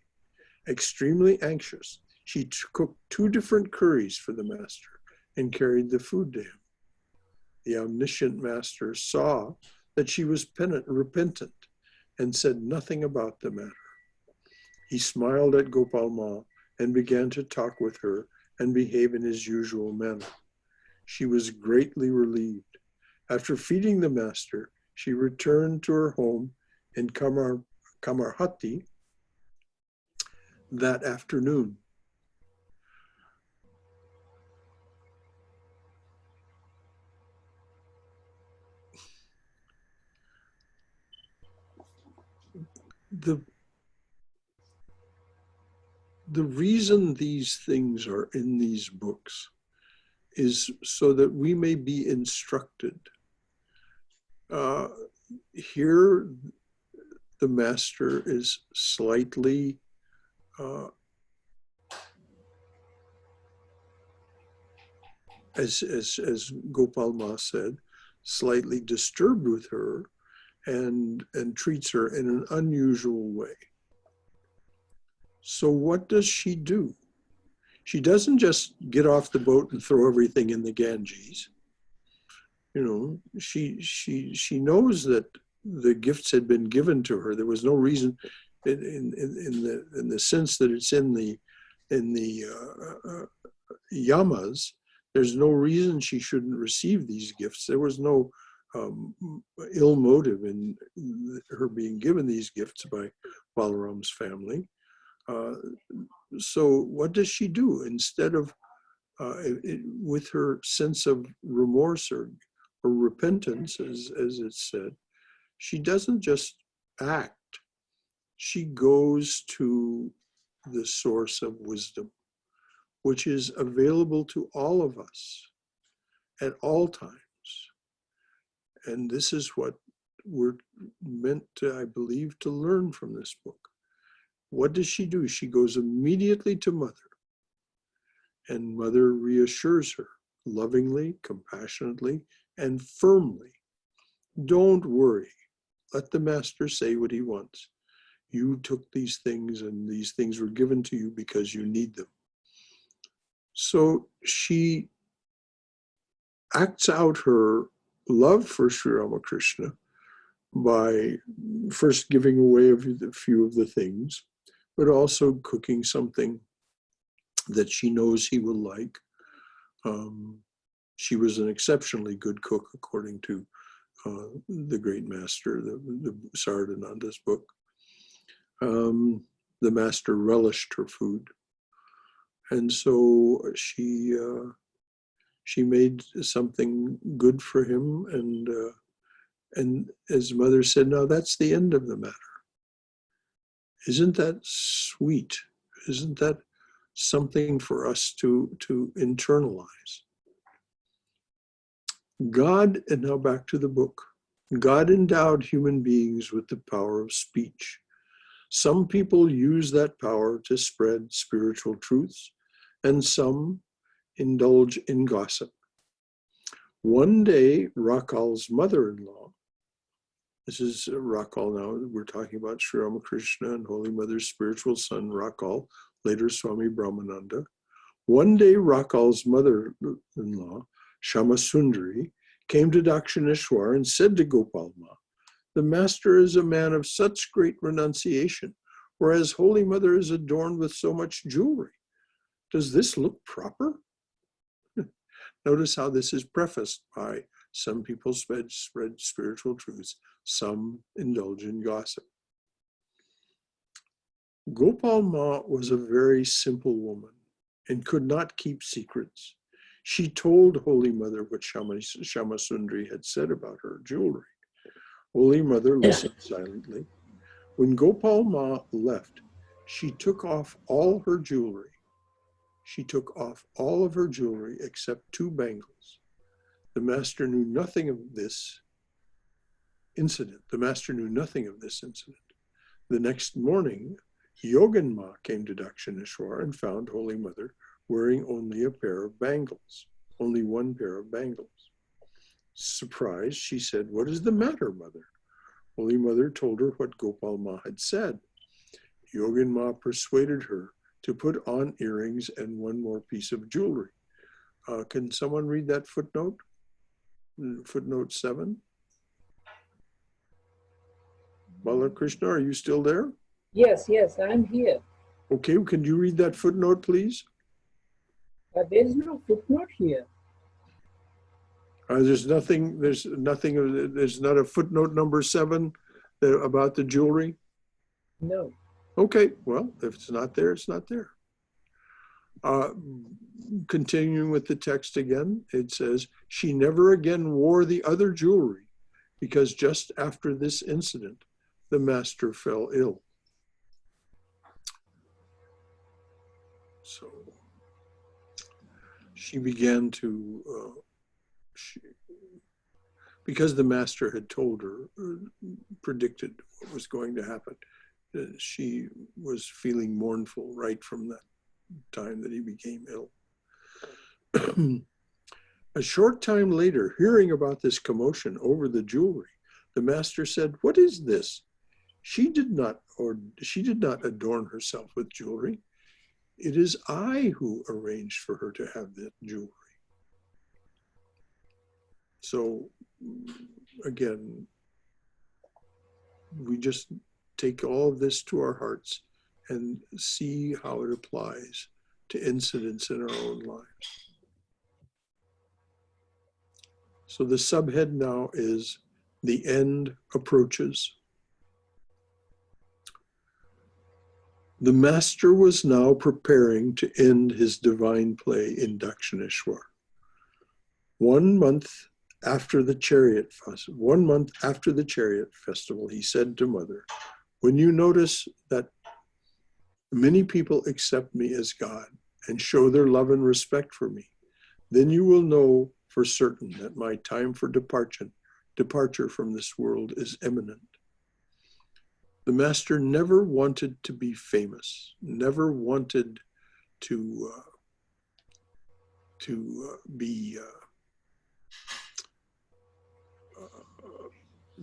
Extremely anxious, she cooked 2 different curries for the master and carried the food to him. The omniscient master saw that she was repentant and said nothing about the matter. He smiled at Gopal Ma and began to talk with her and behave in his usual manner. She was greatly relieved. After feeding the master, she returned to her home in Kamarhati that afternoon. The reason these things are in these books is so that we may be instructed. Here, the master is slightly as Gopal Ma said, slightly disturbed with her and treats her in an unusual way. So what does she do? She doesn't just get off the boat and throw everything in the Ganges. You know, she knows that the gifts had been given to her. There was no reason, in the sense that it's in the yamas. There's no reason she shouldn't receive these gifts. There was no ill motive in her being given these gifts by Balaram's family. So what does she do? Instead of, with her sense of remorse or repentance, as it's said, she doesn't just act. She goes to the source of wisdom, which is available to all of us at all times. And this is what we're meant to, I believe, to learn from this book. What does she do? She goes immediately to Mother, and Mother reassures her lovingly, compassionately, and firmly. Don't worry. Let the master say what he wants. You took these things, and these things were given to you because you need them. So she acts out her love for Sri Ramakrishna by first giving away a few of the things, but also cooking something that she knows he will like. She was an exceptionally good cook, according to the great master, the Sarada Devi's book. The master relished her food. And so she She made something good for him, and his mother said, "Now that's the end of the matter." Isn't that sweet? Isn't that something for us to internalize? God, and now back to the book. God endowed human beings with the power of speech. Some people use that power to spread spiritual truths, and some indulge in gossip. One day, Rakal's mother-in-law, this is Rakal now, we're talking about Sri Ramakrishna and Holy Mother's spiritual son, Rakal, later Swami Brahmananda. One day, Rakal's mother-in-law, Shamasundari, came to Dakshineshwar and said to Gopal Ma, "The master is a man of such great renunciation, whereas Holy Mother is adorned with so much jewelry. Does this look proper?" Notice how this is prefaced by some people spread spiritual truths, some indulge in gossip. Gopal Ma was a very simple woman and could not keep secrets. She told Holy Mother what Shamasundari had said about her jewelry. Holy Mother listened silently. When Gopal Ma left, she took off all her jewelry. She took off all of her jewelry except 2 bangles. The master knew nothing of this incident. The next morning, Yogan Ma came to Dakshineshwar and found Holy Mother wearing only a pair of bangles, only 1 pair of bangles. Surprised, she said, "What is the matter, Mother?" Holy Mother told her what Gopal Ma had said. Yogan Ma persuaded her to put on earrings and 1 more piece of jewelry. Can someone read that footnote? Footnote 7. Balakrishna, are you still there? Yes, I'm here. Okay, can you read that footnote, please? There is no footnote here. There's not a footnote number 7 about the jewelry? No. Okay, well, if it's not there, it's not there. Continuing with the text again, it says, she never again wore the other jewelry because just after this incident, the master fell ill. So she began to, because the master had told her, predicted what was going to happen, she was feeling mournful right from that time that he became ill. A short time later, hearing about this commotion over the jewelry, the master said, "What is this? She did not adorn herself with jewelry. It is I who arranged for her to have that jewelry." So again, we just take all of this to our hearts and see how it applies to incidents in our own lives. So the subhead now is "The End Approaches." The master was now preparing to end his divine play in Dakshineshwar. 1 month after the chariot festival, he said to Mother, "When you notice that many people accept me as God and show their love and respect for me, then you will know for certain that my time for departure from this world is imminent." The master never wanted to be famous, never wanted to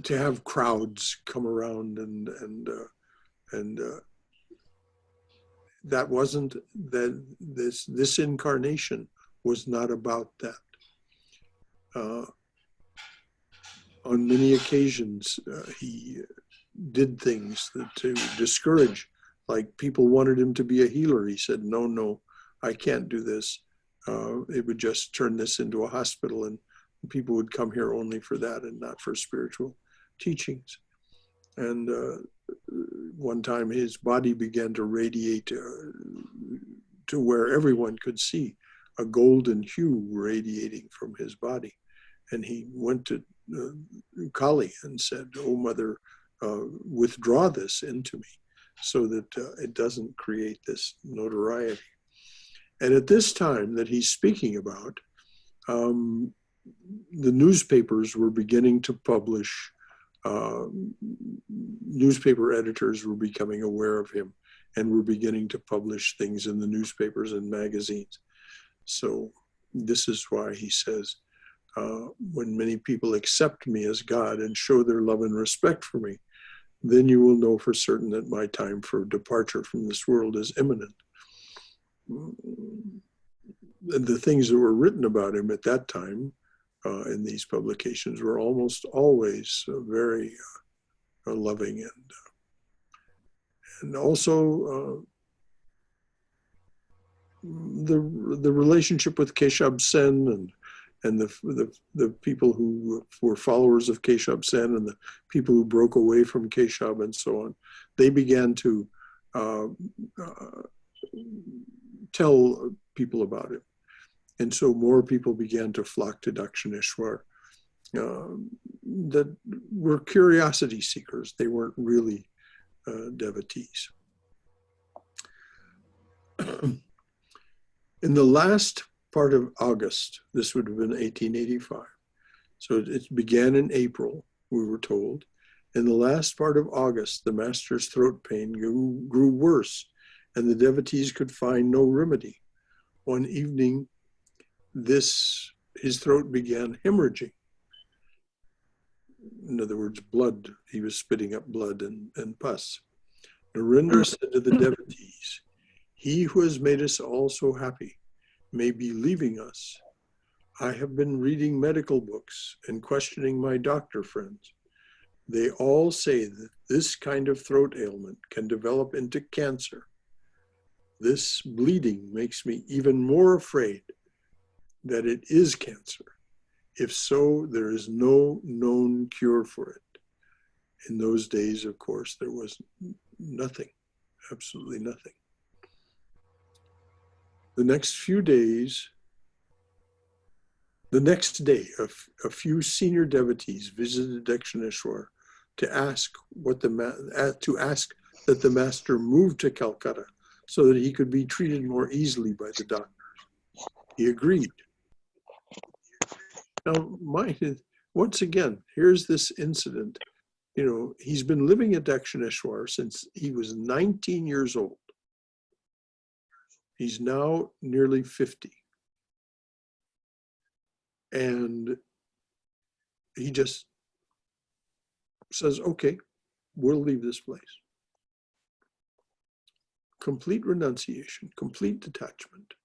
have crowds come around and that wasn't that this incarnation was not about that. On many occasions, he did things to discourage, like people wanted him to be a healer. He said, no, I can't do this. It would just turn this into a hospital and people would come here only for that and not for spiritual teachings. And one time his body began to radiate to where everyone could see a golden hue radiating from his body. And he went to Kali and said, "Oh, Mother, withdraw this into me so that it doesn't create this notoriety." And at this time that he's speaking about, the newspapers were beginning to publish, newspaper editors were becoming aware of him and were beginning to publish things in the newspapers and magazines. So this is why he says, when many people accept me as God and show their love and respect for me, then you will know for certain that my time for departure from this world is imminent. The things that were written about him at that time in these publications were almost always very loving, and also the relationship with Keshab Sen and the people who were followers of Keshab Sen and the people who broke away from Keshab and so on, they began to tell people about it. And so more people began to flock to Dakshineshwar that were curiosity seekers. They weren't really devotees. In the last part of August, this would have been 1885. So it began in April, we were told. In the last part of August, the master's throat pain grew worse, and the devotees could find no remedy. One evening, his throat began hemorrhaging. In other words, blood. He was spitting up blood and pus. Narendra said to the devotees, "He who has made us all so happy may be leaving us. I have been reading medical books and questioning my doctor friends. They all say that this kind of throat ailment can develop into cancer. This bleeding makes me even more afraid that it is cancer. If so, there is no known cure for it." In those days, of course, there was nothing, absolutely nothing. The next day, a few senior devotees visited Dakshineshwar to ask that the master move to Calcutta so that he could be treated more easily by the doctors. He agreed. Now, once again, here's this incident. You know, he's been living at Dakshineshwar since he was 19 years old. He's now nearly 50. And he just says, "Okay, we'll leave this place." Complete renunciation, complete detachment.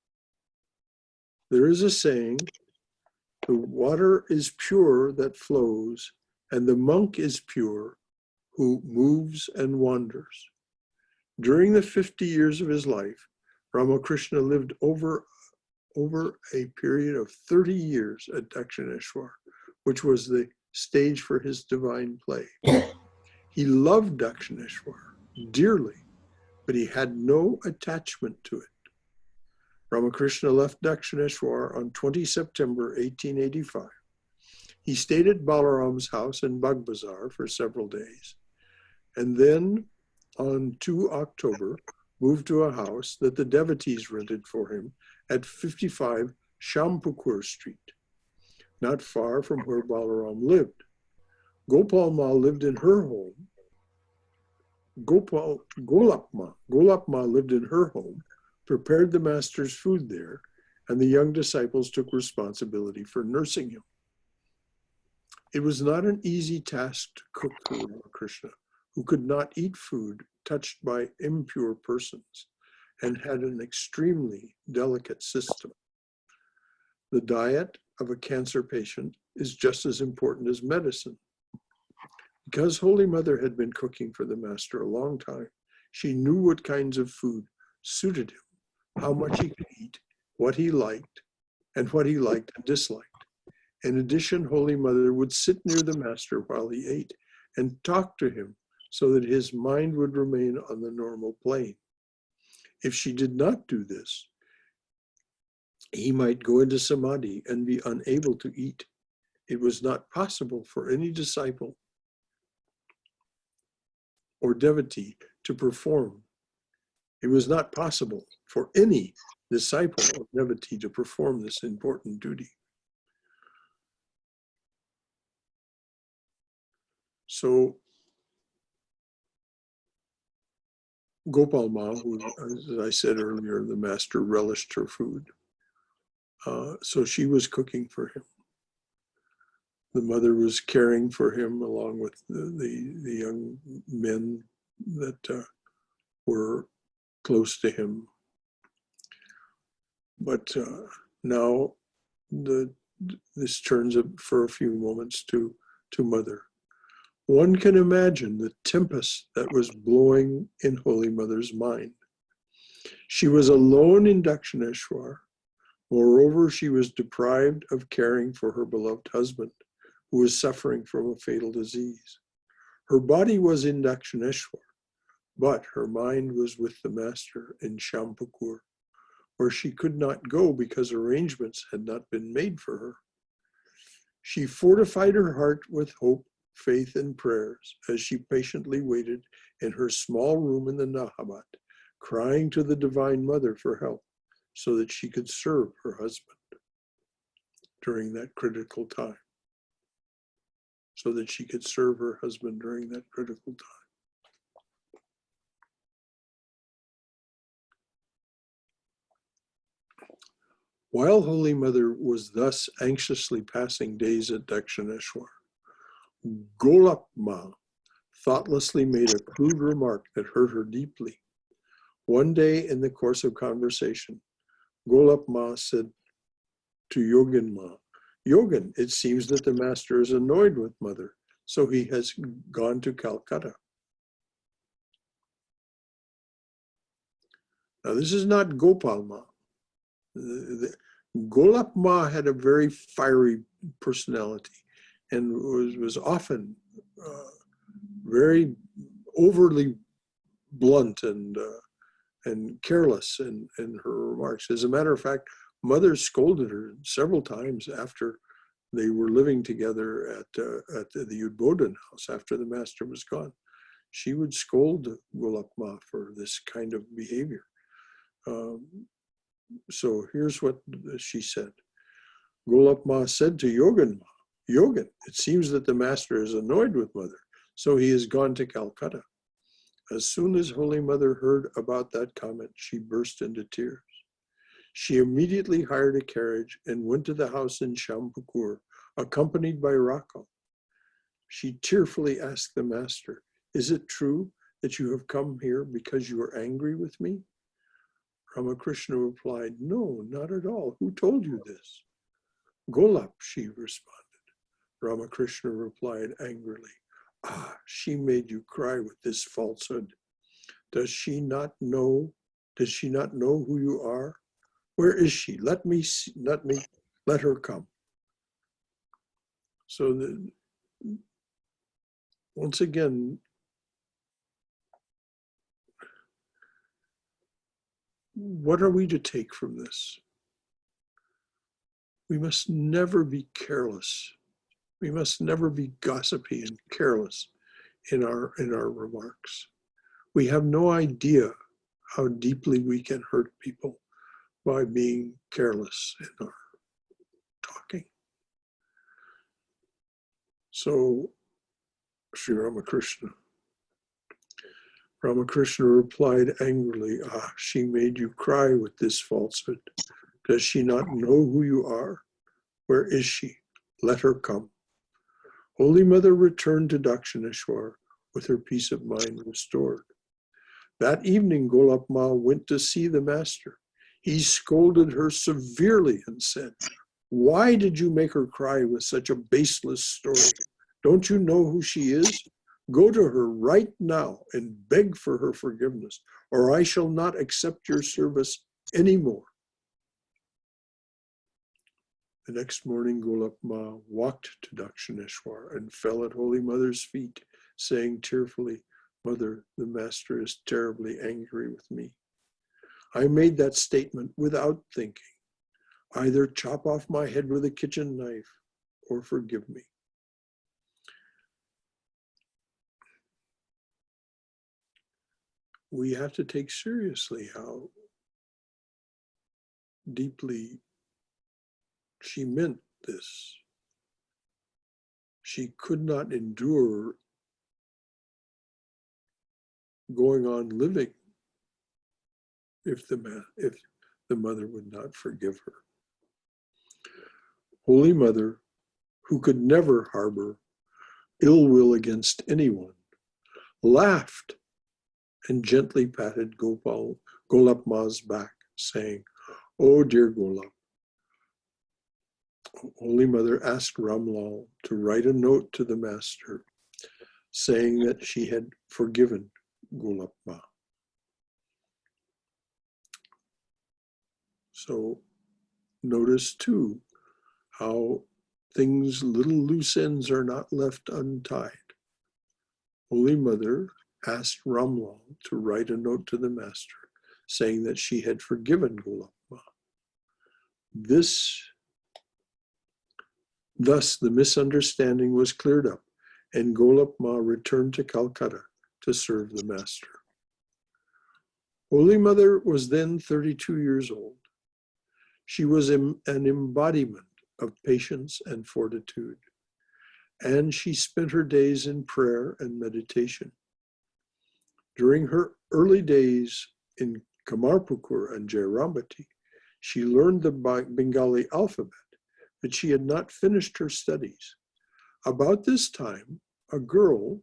There is a saying, "The water is pure that flows, and the monk is pure who moves and wanders." During the 50 years of his life, Ramakrishna lived over a period of 30 years at Dakshineshwar, which was the stage for his divine play. He loved Dakshineshwar dearly, but he had no attachment to it. Ramakrishna left Dakshineshwar on 20 September 1885. He stayed at Balaram's house in Bagbazar for several days, and then on 2 October moved to a house that the devotees rented for him at 55 Shampukur Street, not far from where Balaram lived. Gopal Ma lived in her home. Golap Ma lived in her home, prepared the master's food there, and the young disciples took responsibility for nursing him. It was not an easy task to cook for Ramakrishna, who could not eat food touched by impure persons and had an extremely delicate system. The diet of a cancer patient is just as important as medicine. Because Holy Mother had been cooking for the master a long time, she knew what kinds of food suited him, how much he could eat, what he liked, and disliked. In addition, Holy Mother would sit near the master while he ate and talk to him so that his mind would remain on the normal plane. If she did not do this, He might go into samadhi and be unable to eat. It was not possible for any disciple or devotee to perform. It was not possible for any disciple or devotee to perform this important duty. So Gopal Ma, who, as I said earlier, the master relished her food. So she was cooking for him. The mother was caring for him along with the young men that were close to him. But now this turns up for a few moments to mother. One can imagine the tempest that was blowing in Holy Mother's mind. She was alone in Dakshineshwar. Moreover, she was deprived of caring for her beloved husband, who was suffering from a fatal disease. Her body was in Dakshineshwar, but her mind was with the master in Shampakur, where she could not go because arrangements had not been made for her. She fortified her heart with hope, faith, and prayers as she patiently waited in her small room in the Nahabat, crying to the Divine Mother for help so that she could serve her husband during that critical time. While Holy Mother was thus anxiously passing days at Dakshineshwar, Golap Ma thoughtlessly made a crude remark that hurt her deeply. One day in the course of conversation, Golap Ma said to Yogin Ma, "Yogin, it seems that the master is annoyed with Mother, so he has gone to Calcutta." Now this is not Gopal Ma. Golap Ma had a very fiery personality and was often very overly blunt and careless in her remarks. As a matter of fact, Mother scolded her several times after they were living together at the Udbodhan house after the master was gone. She would scold Golap Ma for this kind of behavior. So here's what she said. Golap Ma said to Yogin Ma, "Yogin, it seems that the master is annoyed with Mother, so he has gone to Calcutta." As soon as Holy Mother heard about that comment, she burst into tears. She immediately hired a carriage and went to the house in Shampakur, accompanied by Rakal. She tearfully asked the master, "Is it true that you have come here because you are angry with me?" Ramakrishna replied, "No, not at all. Who told you this?" "Golap," she responded. Ramakrishna replied angrily, "Ah, she made you cry with this falsehood. Does she not know who you are? Where is she? Let her come." So once again, what are we to take from this? We must never be careless. We must never be gossipy and careless in our remarks. We have no idea how deeply we can hurt people by being careless in our talking. So, Sri Ramakrishna replied angrily, "Ah, she made you cry with this falsehood. Does she not know who you are? Where is she? Let her come." Holy Mother returned to Dakshineshwar with her peace of mind restored. That evening, Golap Ma went to see the master. He scolded her severely and said, "Why did you make her cry with such a baseless story? Don't you know who she is? Go to her right now and beg for her forgiveness, or I shall not accept your service anymore." The next morning, Golap Ma walked to Dakshineshwar and fell at Holy Mother's feet, saying tearfully, "Mother, the master is terribly angry with me. I made that statement without thinking. Either chop off my head with a kitchen knife or forgive me. We have to take seriously how deeply she meant this. She could not endure going on living if the mother would not forgive her. Holy Mother, who could never harbor ill will against anyone, laughed and gently patted Golap Ma's back, saying, "Oh, dear Golap." Holy Mother asked Ramlal to write a note to the master saying that she had forgiven Golap Ma. So notice too how things, little loose ends are not left untied. Holy Mother asked Ramlal to write a note to the master saying that she had forgiven Golap Ma. Thus the misunderstanding was cleared up and Golap Ma returned to Calcutta to serve the master. Holy Mother was then 32 years old. She was an embodiment of patience and fortitude, and she spent her days in prayer and meditation. During her early days in Kamarpukur and Jairambati, she learned the Bengali alphabet, but she had not finished her studies. About this time, a girl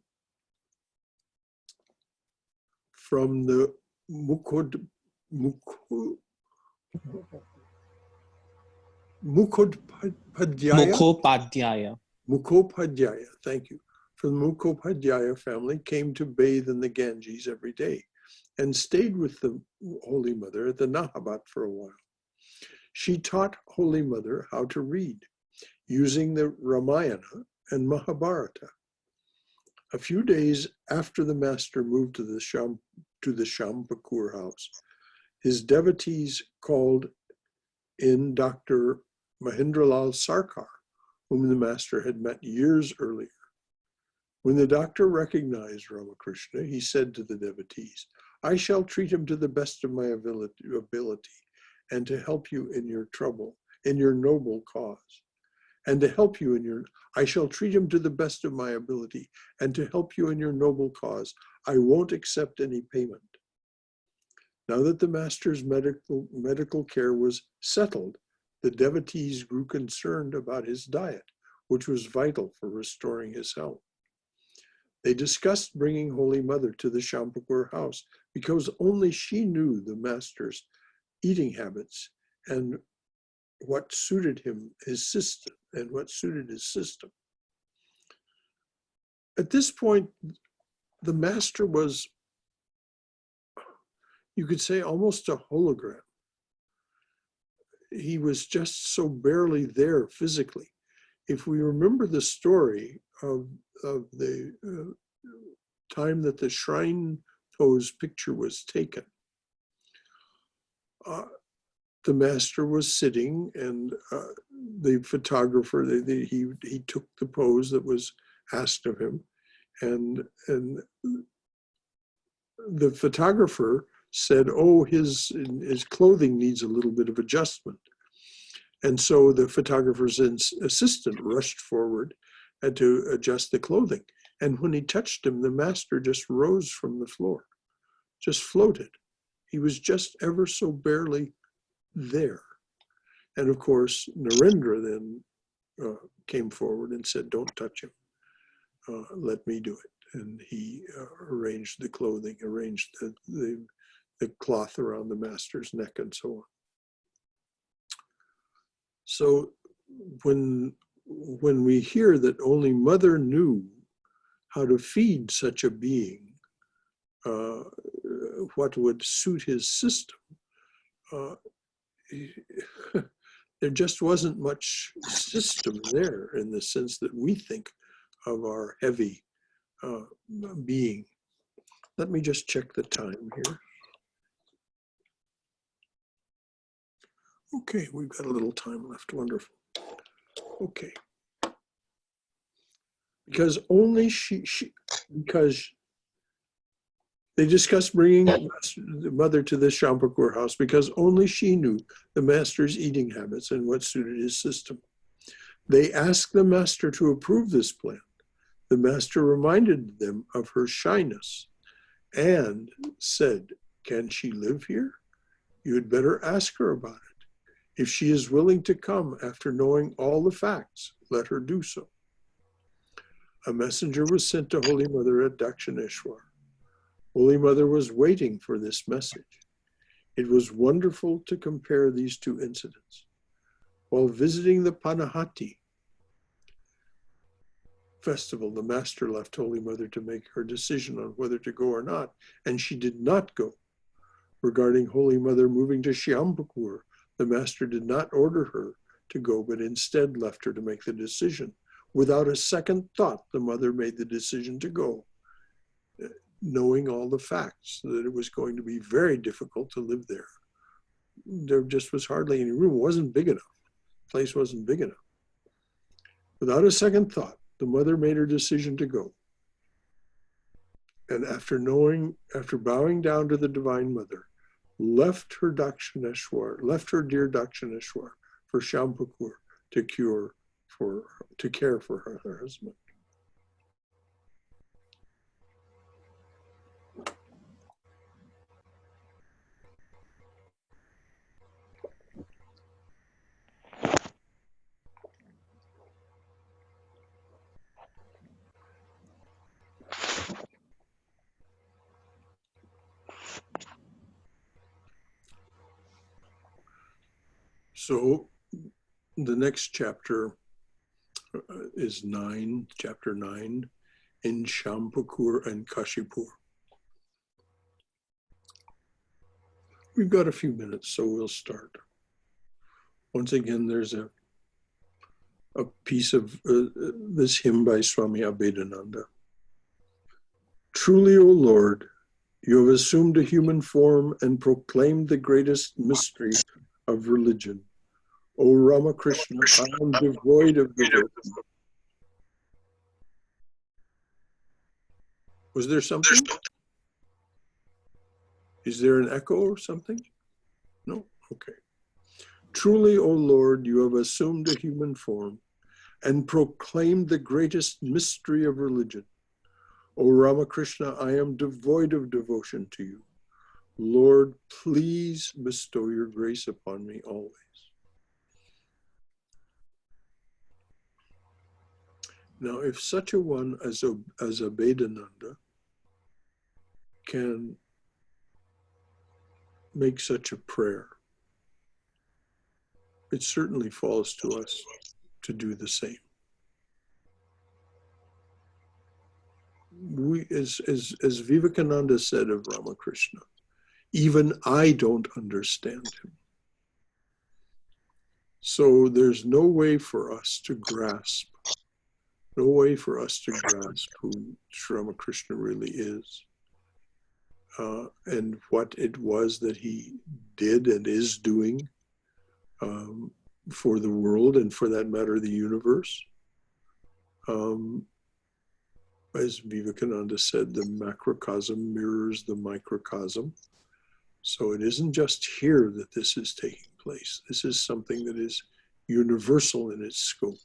from the Mukhopadhyaya, thank you, from the Mukhopadhyaya family came to bathe in the Ganges every day and stayed with the Holy Mother at the Nahabat for a while. She taught Holy Mother how to read using the Ramayana and Mahabharata. A few days after the master moved to the Shampakur house, his devotees called in Dr. Mahendralal Sarkar, whom the master had met years earlier. When the doctor recognized Ramakrishna, he said to the devotees, "I shall treat him to the best of my ability and to help you in your trouble, in your noble cause. And to help you in your, I shall treat him to the best of my ability and to help you in your noble cause. I won't accept any payment." Now that the master's medical care was settled, the devotees grew concerned about his diet, which was vital for restoring his health. They discussed bringing Holy Mother to the Shampapur house because only she knew the master's eating habits and what suited him, his system, and what suited his system. At this point, the master was, you could say, almost a hologram. He was just so barely there physically. If we remember the story of the time that the shrine pose picture was taken, the master was sitting and the photographer, he took the pose that was asked of him, and the photographer said, "Oh, his clothing needs a little bit of adjustment." And so the photographer's assistant rushed forward and to adjust the clothing. And when he touched him, the master just rose from the floor, just floated. He was just ever so barely there. And of course, Narendra then came forward and said, "Don't touch him. Let me do it." And he arranged the clothing, arranged the cloth around the master's neck and so on. So when we hear that only Mother knew how to feed such a being, what would suit his system, there just wasn't much system there in the sense that we think of our heavy being. Let me just check the time here. Okay, we've got a little time left. Wonderful. Okay. Because only because they discussed bringing the mother to the Shampakur house because only she knew the master's eating habits and what suited his system. They asked the master to approve this plan. The master reminded them of her shyness and said, "Can she live here? You had better ask her about it. If she is willing to come after knowing all the facts, let her do so." A messenger was sent to Holy Mother at Dakshineshwar. Holy Mother was waiting for this message. It was wonderful to compare these two incidents. While visiting the Panahati festival, the master left Holy Mother to make her decision on whether to go or not, and she did not go. Regarding Holy Mother moving to Shyampukur, the master did not order her to go, but instead left her to make the decision. Without a second thought, the mother made the decision to go, knowing all the facts, that it was going to be very difficult to live there. There just was hardly any room. It wasn't big enough. The place wasn't big enough. Without a second thought, the mother made her decision to go. And after bowing down to the Divine Mother, left her dear Dakshineshwar for Shampakur to care for her husband. So the next chapter is chapter 9, in Shampakur and Kashipur. We've got a few minutes, so we'll start. Once again, there's a piece of this hymn by Swami Chetanananda. Truly, O Lord, you have assumed a human form and proclaimed the greatest mystery of religion. O Ramakrishna, I am devoid of devotion. Was there something? Is there an echo or something? No? Okay. Truly, O Lord, you have assumed a human form and proclaimed the greatest mystery of religion. O Ramakrishna, I am devoid of devotion to you. Lord, please bestow your grace upon me always. Now, if such a one as Vedanta can make such a prayer, it certainly falls to us to do the same. We, as Vivekananda said of Ramakrishna, even I don't understand him. So there's no way for us to grasp who Sri Ramakrishna really is, and what it was that he did and is doing for the world, and for that matter, the universe. As Vivekananda said, the macrocosm mirrors the microcosm. So it isn't just here that this is taking place. This is something that is universal in its scope.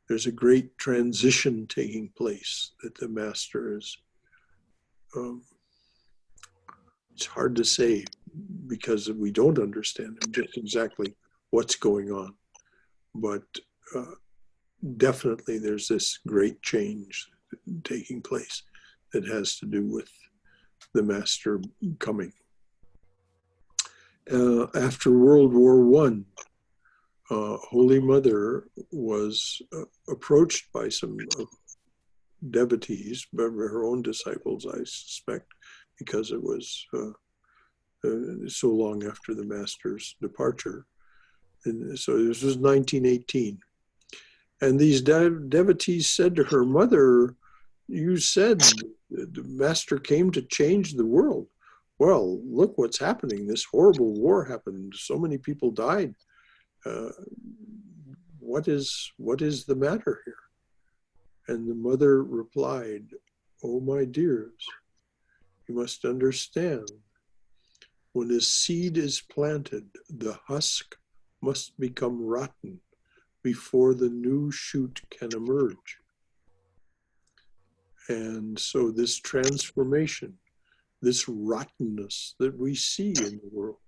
There's a great transition taking place that the master is, it's hard to say because we don't understand just exactly what's going on. But definitely there's this great change taking place that has to do with the master coming. After World War I, Holy Mother was approached by some devotees, but her own disciples, I suspect, because it was so long after the master's departure. And so this was 1918. And these devotees said to her, "Mother, you said the master came to change the world. well, look what's happening. This horrible war happened. So many people died. What is the matter here? And the mother replied, oh, my dears, you must understand, when a seed is planted, the husk must become rotten before the new shoot can emerge. And so this transformation, this rottenness that we see in the world,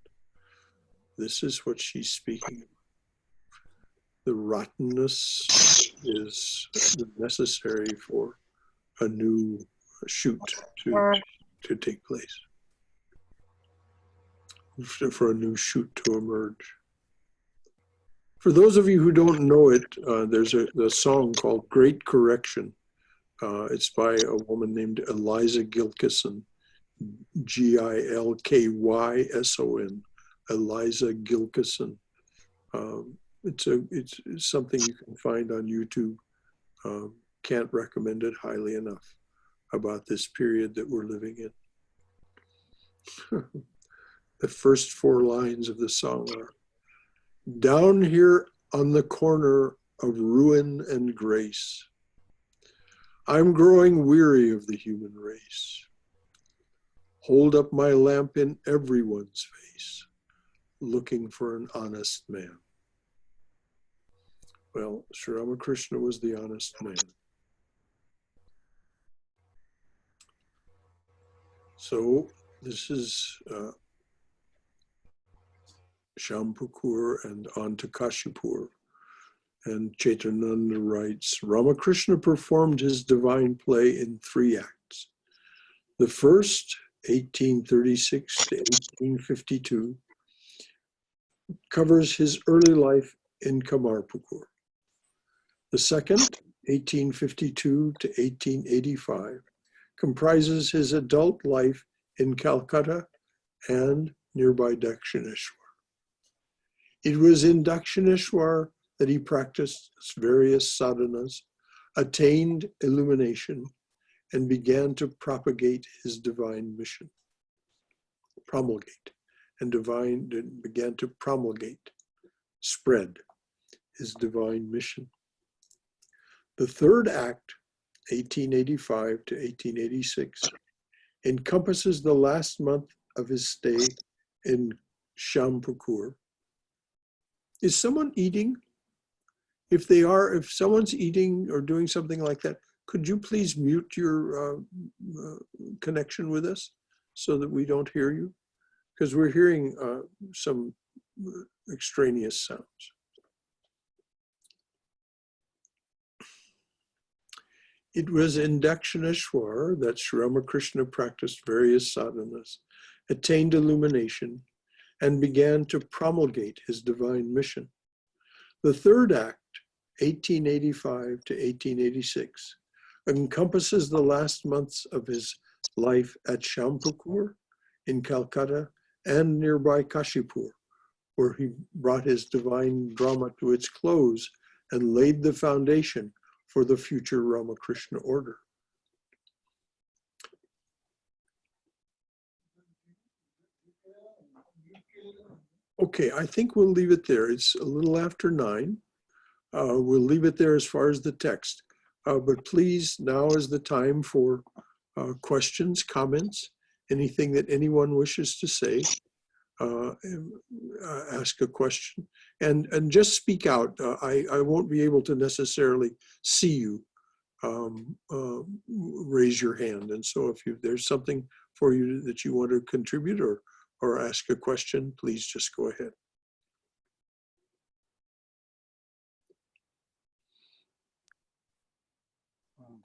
this is what she's speaking of. The rottenness is necessary for a new shoot to take place, for a new shoot to emerge. For those of you who don't know it, there's a song called Great Correction. It's by a woman named Eliza Gilkyson, Gilkyson, Eliza Gilkyson. It's something you can find on YouTube. Can't recommend it highly enough about this period that we're living in. The first 4 lines of the song are, down here on the corner of ruin and grace, I'm growing weary of the human race. Hold up my lamp in everyone's face, looking for an honest man. Well, Sri Ramakrishna was the honest man. So this is Shampur and on to Kashipur. And Chetanananda writes, Ramakrishna performed his divine play in 3 acts. The first, 1836 to 1852, covers his early life in Kamarpukur. The second, 1852 to 1885, comprises his adult life in Calcutta and nearby Dakshineshwar. It was in Dakshineshwar that he practiced various sadhanas, attained illumination, and began to propagate his divine mission. Began to promulgate, spread his divine mission. The third act, 1885 to 1886, encompasses the last month of his stay in Shampur. Is someone eating? If someone's eating or doing something like that, could you please mute your connection with us so that we don't hear you? Because we're hearing some extraneous sounds. It was in Dakshineshwar that Sri Ramakrishna practiced various sadhanas, attained illumination, and began to promulgate his divine mission. The third act, 1885 to 1886, encompasses the last months of his life at Shampur in Calcutta and nearby Kashipur, where he brought his divine drama to its close and laid the foundation for the future Ramakrishna order. Okay, I think we'll leave it there. It's a little after 9. We'll leave it there as far as the text. But please, now is the time for questions, comments, anything that anyone wishes to say. Ask a question and just speak out. I won't be able to necessarily see you. Raise your hand. And so if there's something for you that you want to contribute or ask a question, please just go ahead.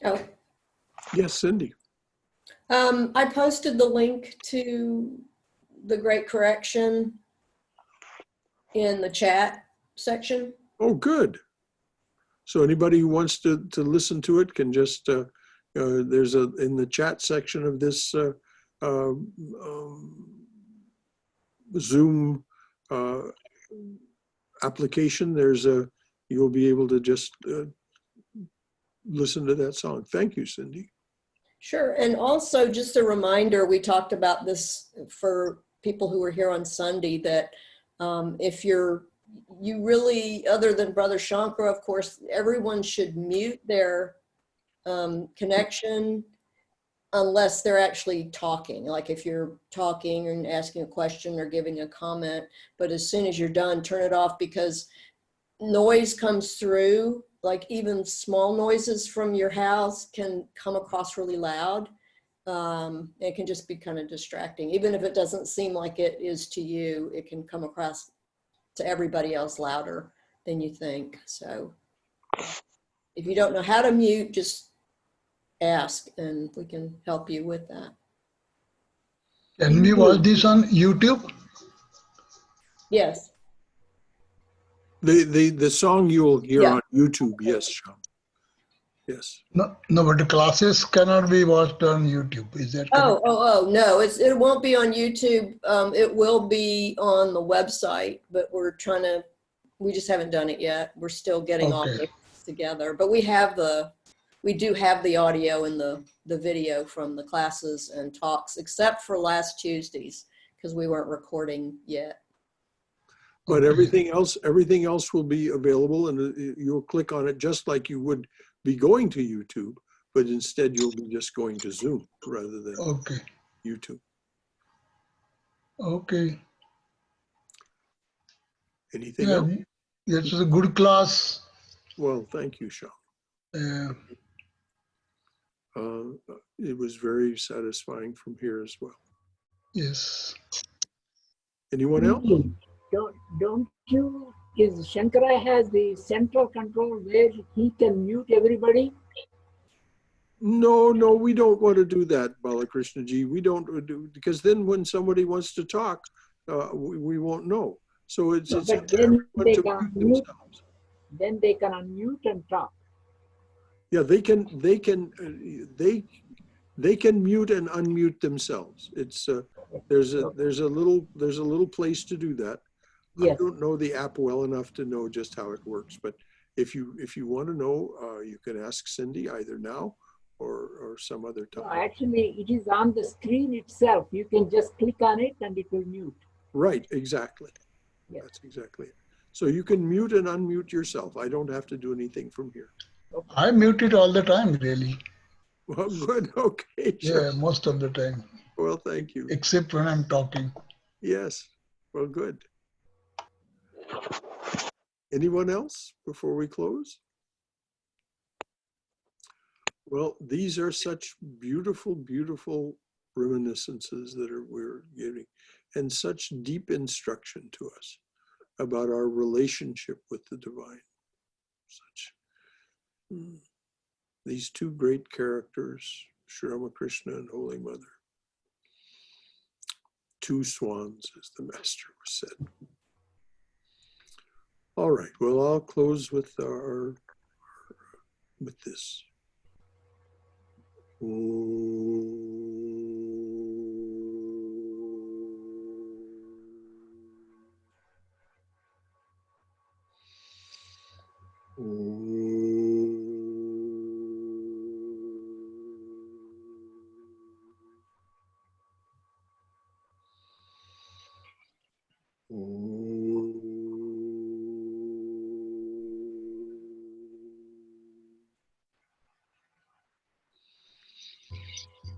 Oh, Yes, Cindy. I posted the link to the Great Correction in the chat section. Oh, good. So anybody who wants to listen to it can just, there's in the chat section of this Zoom application, you'll be able to just listen to that song. Thank you, Cindy. Sure. And also just a reminder, we talked about this for people who were here on Sunday, that if you really, other than Brother Shankara, of course, everyone should mute their connection unless they're actually talking. Like if you're talking and asking a question or giving a comment, but as soon as you're done, turn it off, because noise comes through. Like even small noises from your house can come across really loud. It can just be kind of distracting. Even if it doesn't seem like it is to you, it can come across to everybody else louder than you think. So if you don't know how to mute, just ask and we can help you with that. Can we watch this on YouTube? Yes. The song you will hear Yeah. on YouTube, yes, Sean. Yes. No, but the classes cannot be watched on YouTube. Is that correct? No, it won't be on YouTube. It will be on the website, but we just haven't done it yet. We're still getting all Okay. this together, but we do have the audio and the video from the classes and talks, except for last Tuesdays, because we weren't recording yet. But everything else will be available, and you'll click on it just like you would be going to YouTube, but instead you'll be just going to Zoom rather than YouTube. Okay. Anything else? It was a good class. Well, thank you, Sean. It was very satisfying from here as well. Yes. Anyone else? Don't you, is Shankara has the central control where he can mute everybody? No, we don't want to do that, Balakrishna ji. We don't do, because then when somebody wants to talk, we won't know. So it's But then they to can mute unmute. Then they can unmute and talk. Yeah, they can mute and unmute themselves. It's there's a little place to do that. Yes. I don't know the app well enough to know just how it works, but if you want to know, you can ask Cindy either now or some other time. No, actually, it is on the screen itself. You can just click on it and it will mute. Right, exactly. Yes. That's exactly it. So you can mute and unmute yourself. I don't have to do anything from here. Okay. I mute it all the time, really. Well, good. Okay. Sure. Yeah, most of the time. Well, thank you. Except when I'm talking. Yes. Well, good. Anyone else before we close? Well, these are such beautiful, beautiful reminiscences that we're giving, and such deep instruction to us about our relationship with the divine. These two great characters, Sri Ramakrishna and Holy Mother. Two swans, as the master said. All right, well, I'll close with this.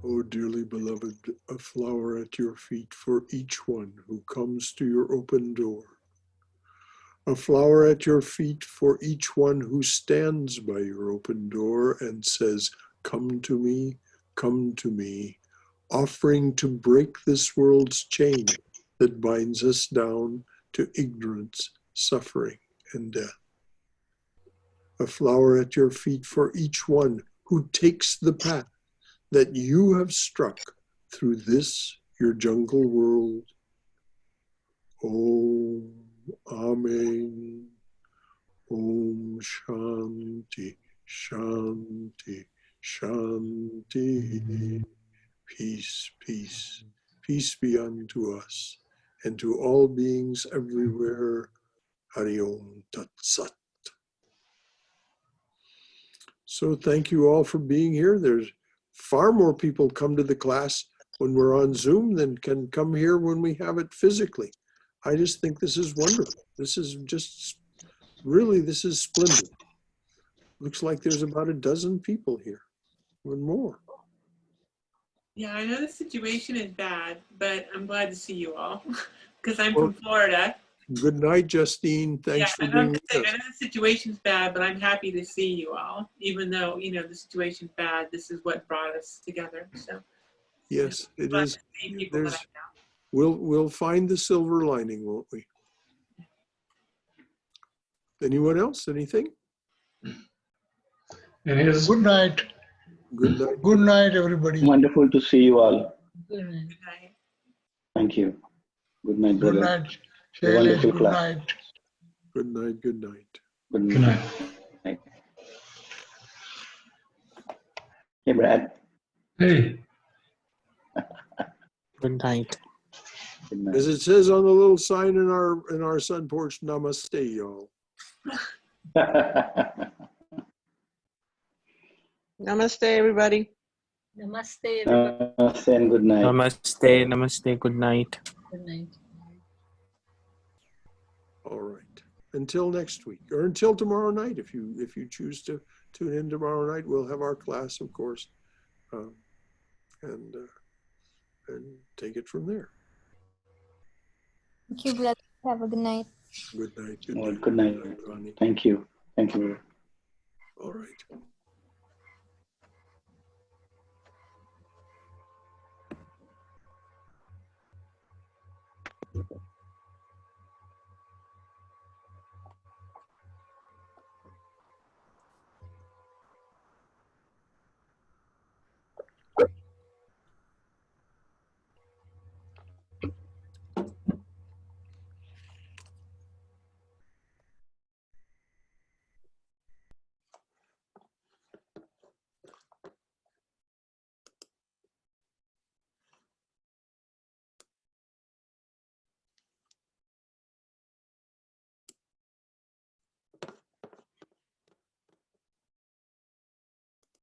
Oh, dearly beloved, a flower at your feet for each one who comes to your open door. A flower at your feet for each one who stands by your open door and says, come to me, offering to break this world's chain that binds us down to ignorance, suffering, and death. A flower at your feet for each one who takes the path that you have struck through this, your jungle world. Om, Amen. Om Shanti, Shanti, Shanti. Peace, peace, peace be unto us and to all beings everywhere. Hari Om Tat Sat. So thank you all for being here. far more people come to the class when we're on Zoom than can come here when we have it physically. I just think this is wonderful. This is just really, this is splendid. Looks like there's about a dozen people here, or more. Yeah, I know the situation is bad, but I'm glad to see you all because I'm Well, from Florida. Good night, Justine. Thanks for being with I us. know the situation's bad, but I'm happy to see you all. Even though, the situation's bad, this is what brought us together. So Yes, it glad is. to see people that I There's, know. we'll find the silver lining, won't we? Anyone else? Anything? And his Good night. Good night. Good night, everybody. Wonderful to see you all. Good night. Thank you. Good night, Good brother. night, A Shailesh. wonderful Good class. night. Good night. Good night. Good good night. night. Hey, Brad. Hey, Good night. Good night. As it says on the little sign in our sun porch, namaste, y'all. Namaste, everybody. Namaste, everybody. Namaste and good night. Namaste. Namaste. Good night. Good night. All right. Until next week, or until tomorrow night, if you choose to tune in tomorrow night, we'll have our class, of course, and take it from there. Thank you, brother. Have a good night. Good night. Good Well, night. good night. Ronnie. Thank you. Thank you. All right.